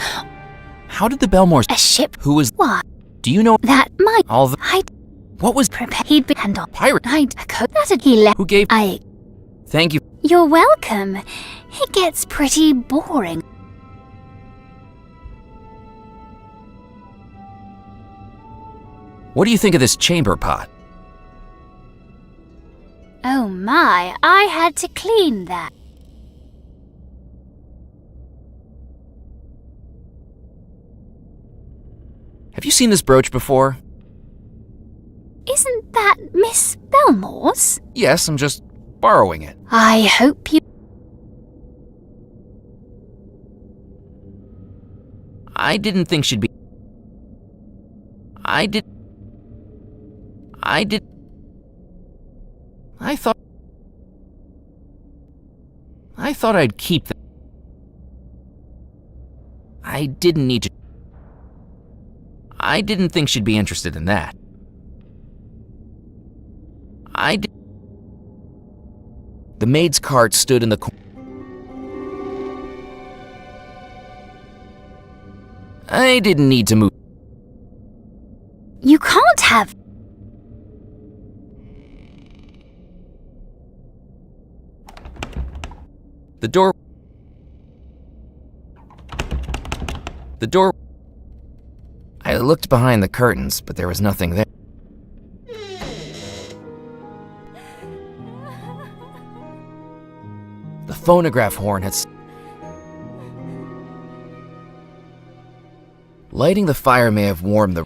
How did the Belmores... A ship... Who was... What? Do you know... That might... All the... I'd... What was... Prepared... He'd be... And on... Pirate... I'd... That he left... Who gave... I... Thank you. You're welcome. It gets pretty boring. What do you think of this chamber pot? Oh my, I had to clean that. Have you seen this brooch before? Isn't that Miss Belmore's? Yes, I'm just borrowing it. I hope you... I didn't think she'd be... I thought I'd keep them. I didn't need to... I didn't think she'd be interested in that. The maid's cart stood in the corner. I didn't need to move. You can't have... The door... I looked behind the curtains, but there was nothing there. The phonograph horn had... Lighting the fire may have warmed the...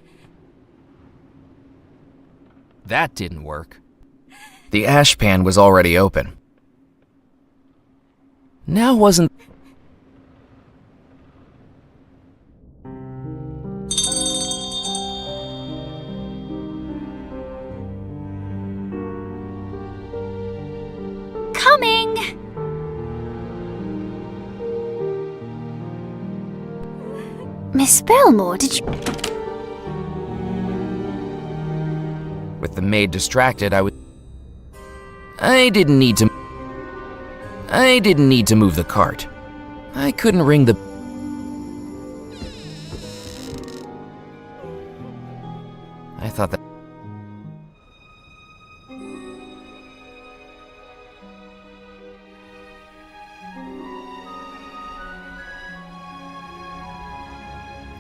That didn't work. The ash pan was already open. Now wasn't... Coming! Miss Belmore, did you... With the maid distracted, I didn't need to move the cart. I couldn't ring the... I thought that...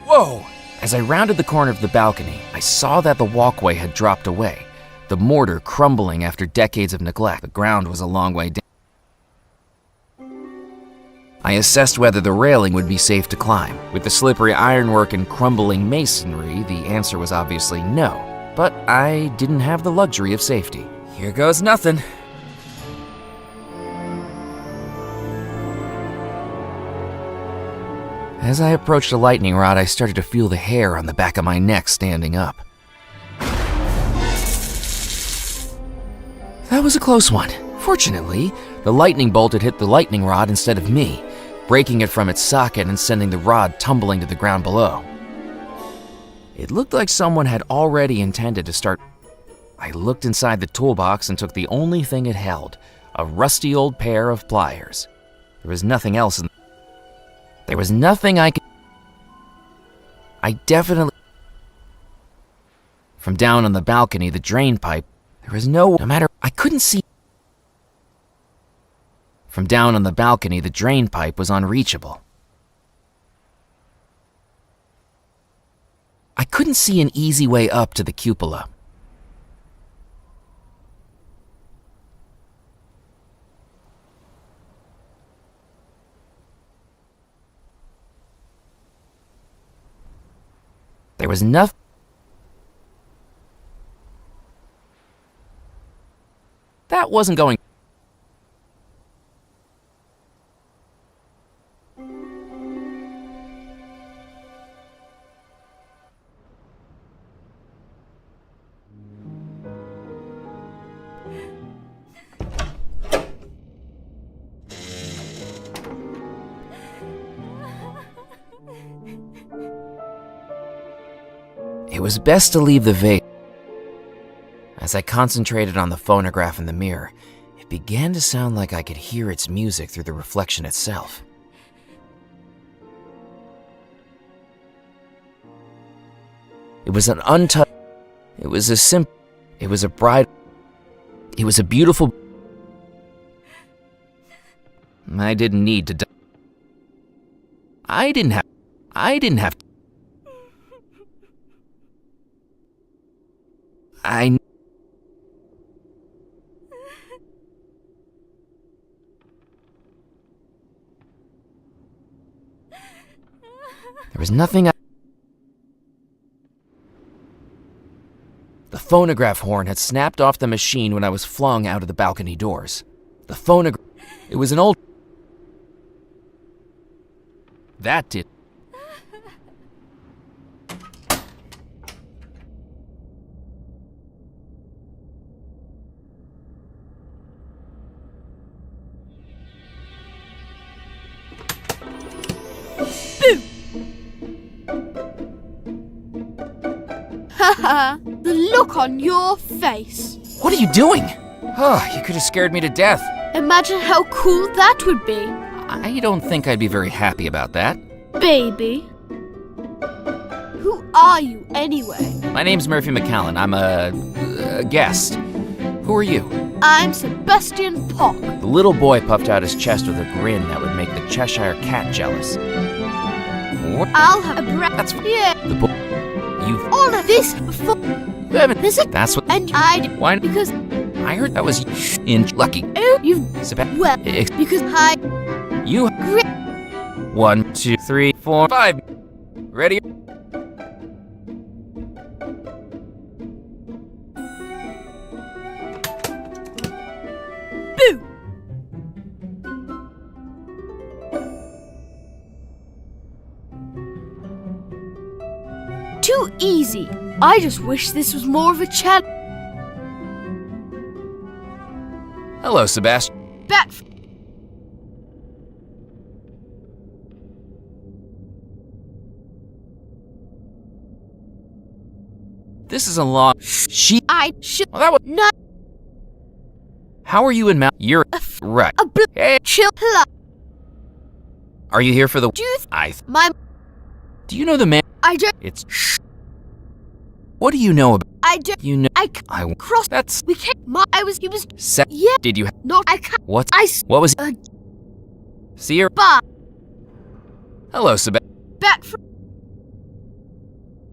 Whoa! As I rounded the corner of the balcony, I saw that the walkway had dropped away, the mortar crumbling after decades of neglect. The ground was a long way down. I assessed whether the railing would be safe to climb. With the slippery ironwork and crumbling masonry, the answer was obviously no. But I didn't have the luxury of safety. Here goes nothing. As I approached the lightning rod, I started to feel the hair on the back of my neck standing up. That was a close one. Fortunately, the lightning bolt had hit the lightning rod instead of me, breaking it from its socket and sending the rod tumbling to the ground below. It looked like someone had already intended to start. I looked inside the toolbox and took the only thing it held, a rusty old pair of pliers. There was nothing else in... There was nothing I could... I definitely... From down on the balcony, the drain pipe, there was no matter... I couldn't see... From down on the balcony, the drain pipe was unreachable. I couldn't see an easy way up to the cupola. There was nothing. That wasn't going. It was best to leave the vase. As I concentrated on the phonograph in the mirror, it began to sound like I could hear its music through the reflection itself. It was an untouched. It was a simple. It was a bride. It was a beautiful. I didn't need to die. I didn't have. There was nothing. The phonograph horn had snapped off the machine when I was flung out of the balcony doors. The phonograph. It was an old. That did. Haha, the look on your face. What are you doing? Oh, you could have scared me to death. Imagine how cool that would be. I don't think I'd be very happy about that. Baby. Who are you anyway? My name's Murphy McCallan. I'm a guest. Who are you? I'm Sebastian Pock. The little boy puffed out his chest with a grin that would make the Cheshire Cat jealous. I'll have a That's yeah. The boy. You've all of this before. You haven't. That's what. And I did. Why? Because I heard that was in Lucky. Oh, you. Well, because I. You. 1, 2, 3, 4, 5. Ready? Boo! Too easy. I just wish this was more of a challenge. Hello, Sebastian. This is a long. I should. Well, that was not. How are you in Mount? You're right. Hey. Chill. Are you here for the? My. Do you know the man? I do. It's. What do you know about? I do. You know. I cross. That's. We can't. He was. Yeah. Did you? Not. I can't. What? What was? See her. Bah. Hello, Sebastian. Back from.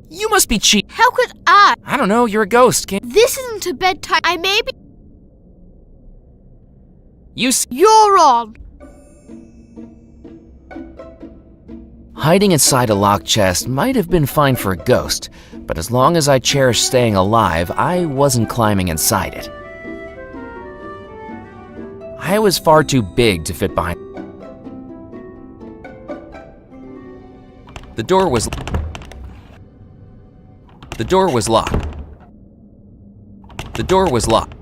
You must be cheating. How could I? I don't know. You're a ghost. This isn't a bedtime. I may be. You're on. Hiding inside a locked chest might have been fine for a ghost, but as long as I cherished staying alive, I wasn't climbing inside it. I was far too big to fit behind. The door was locked. The door was locked.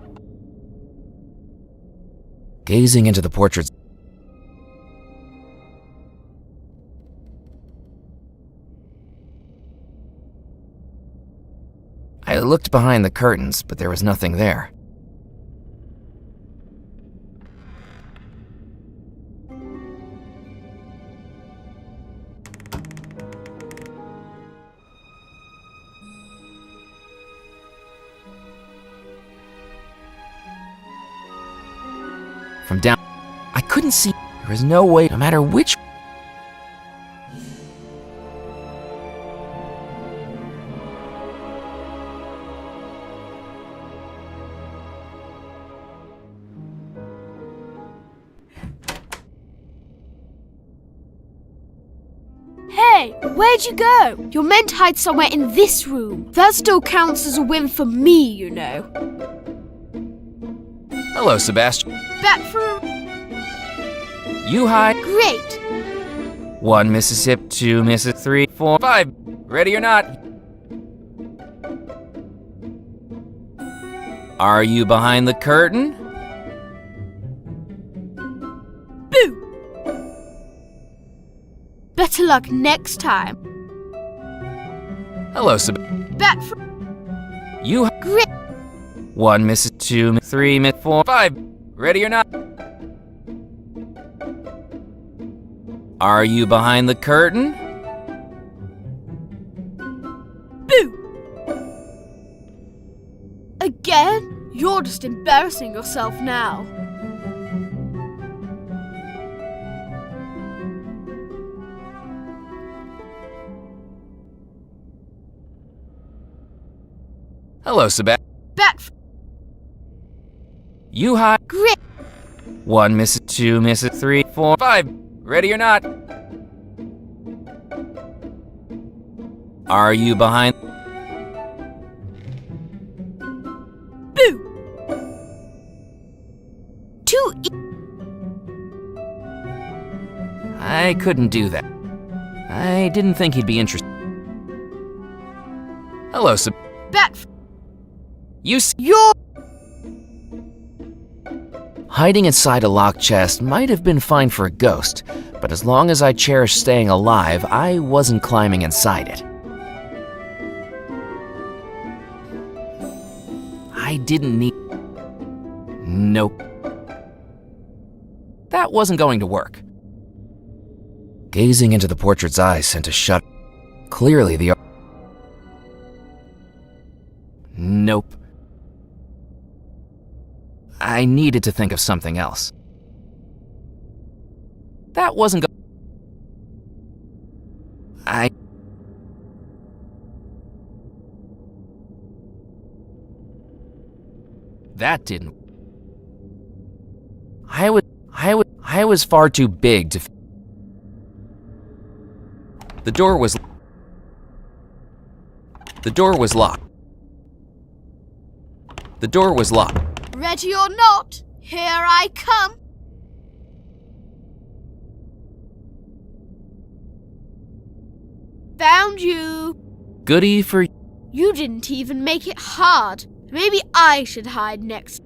Gazing into the portraits. I looked behind the curtains, but there was nothing there. From down, I couldn't see. There was no way, no matter which. Hey, where'd you go? You're meant to hide somewhere in this room. That still counts as a win for me, you know. Hello, Sebastian. Back from. You hide. Great. 1 Mississippi, 2 Mississippi, 3, 4, 5. Ready or not? Are you behind the curtain? Boo! Better luck next time. Hello, Seb. Back from You. Grip. 1 misses, 2 misses, 3 misses, 4, 5. Ready or not? Are you behind the curtain? Boo! Again? You're just embarrassing yourself now. Hello, Sebastian. Back. You high. Grip. 1 misses, 2 misses, 3, 4, 5. Ready or not? Are you behind? Boo! 2 I couldn't do that. I didn't think he'd be interested. Hello, Seb. Back. You're hiding inside a locked chest might have been fine for a ghost, but as long as I cherished staying alive, I wasn't climbing inside it. I didn't need... Nope. That wasn't going to work. Gazing into the portrait's eyes sent a shudder. Clearly the... Nope. I needed to think of something else. That wasn't That didn't. I was far too big to. The door was locked. The door was locked. Ready or not, here I come. Found you. Goody for... You didn't even make it hard. Maybe I should hide next.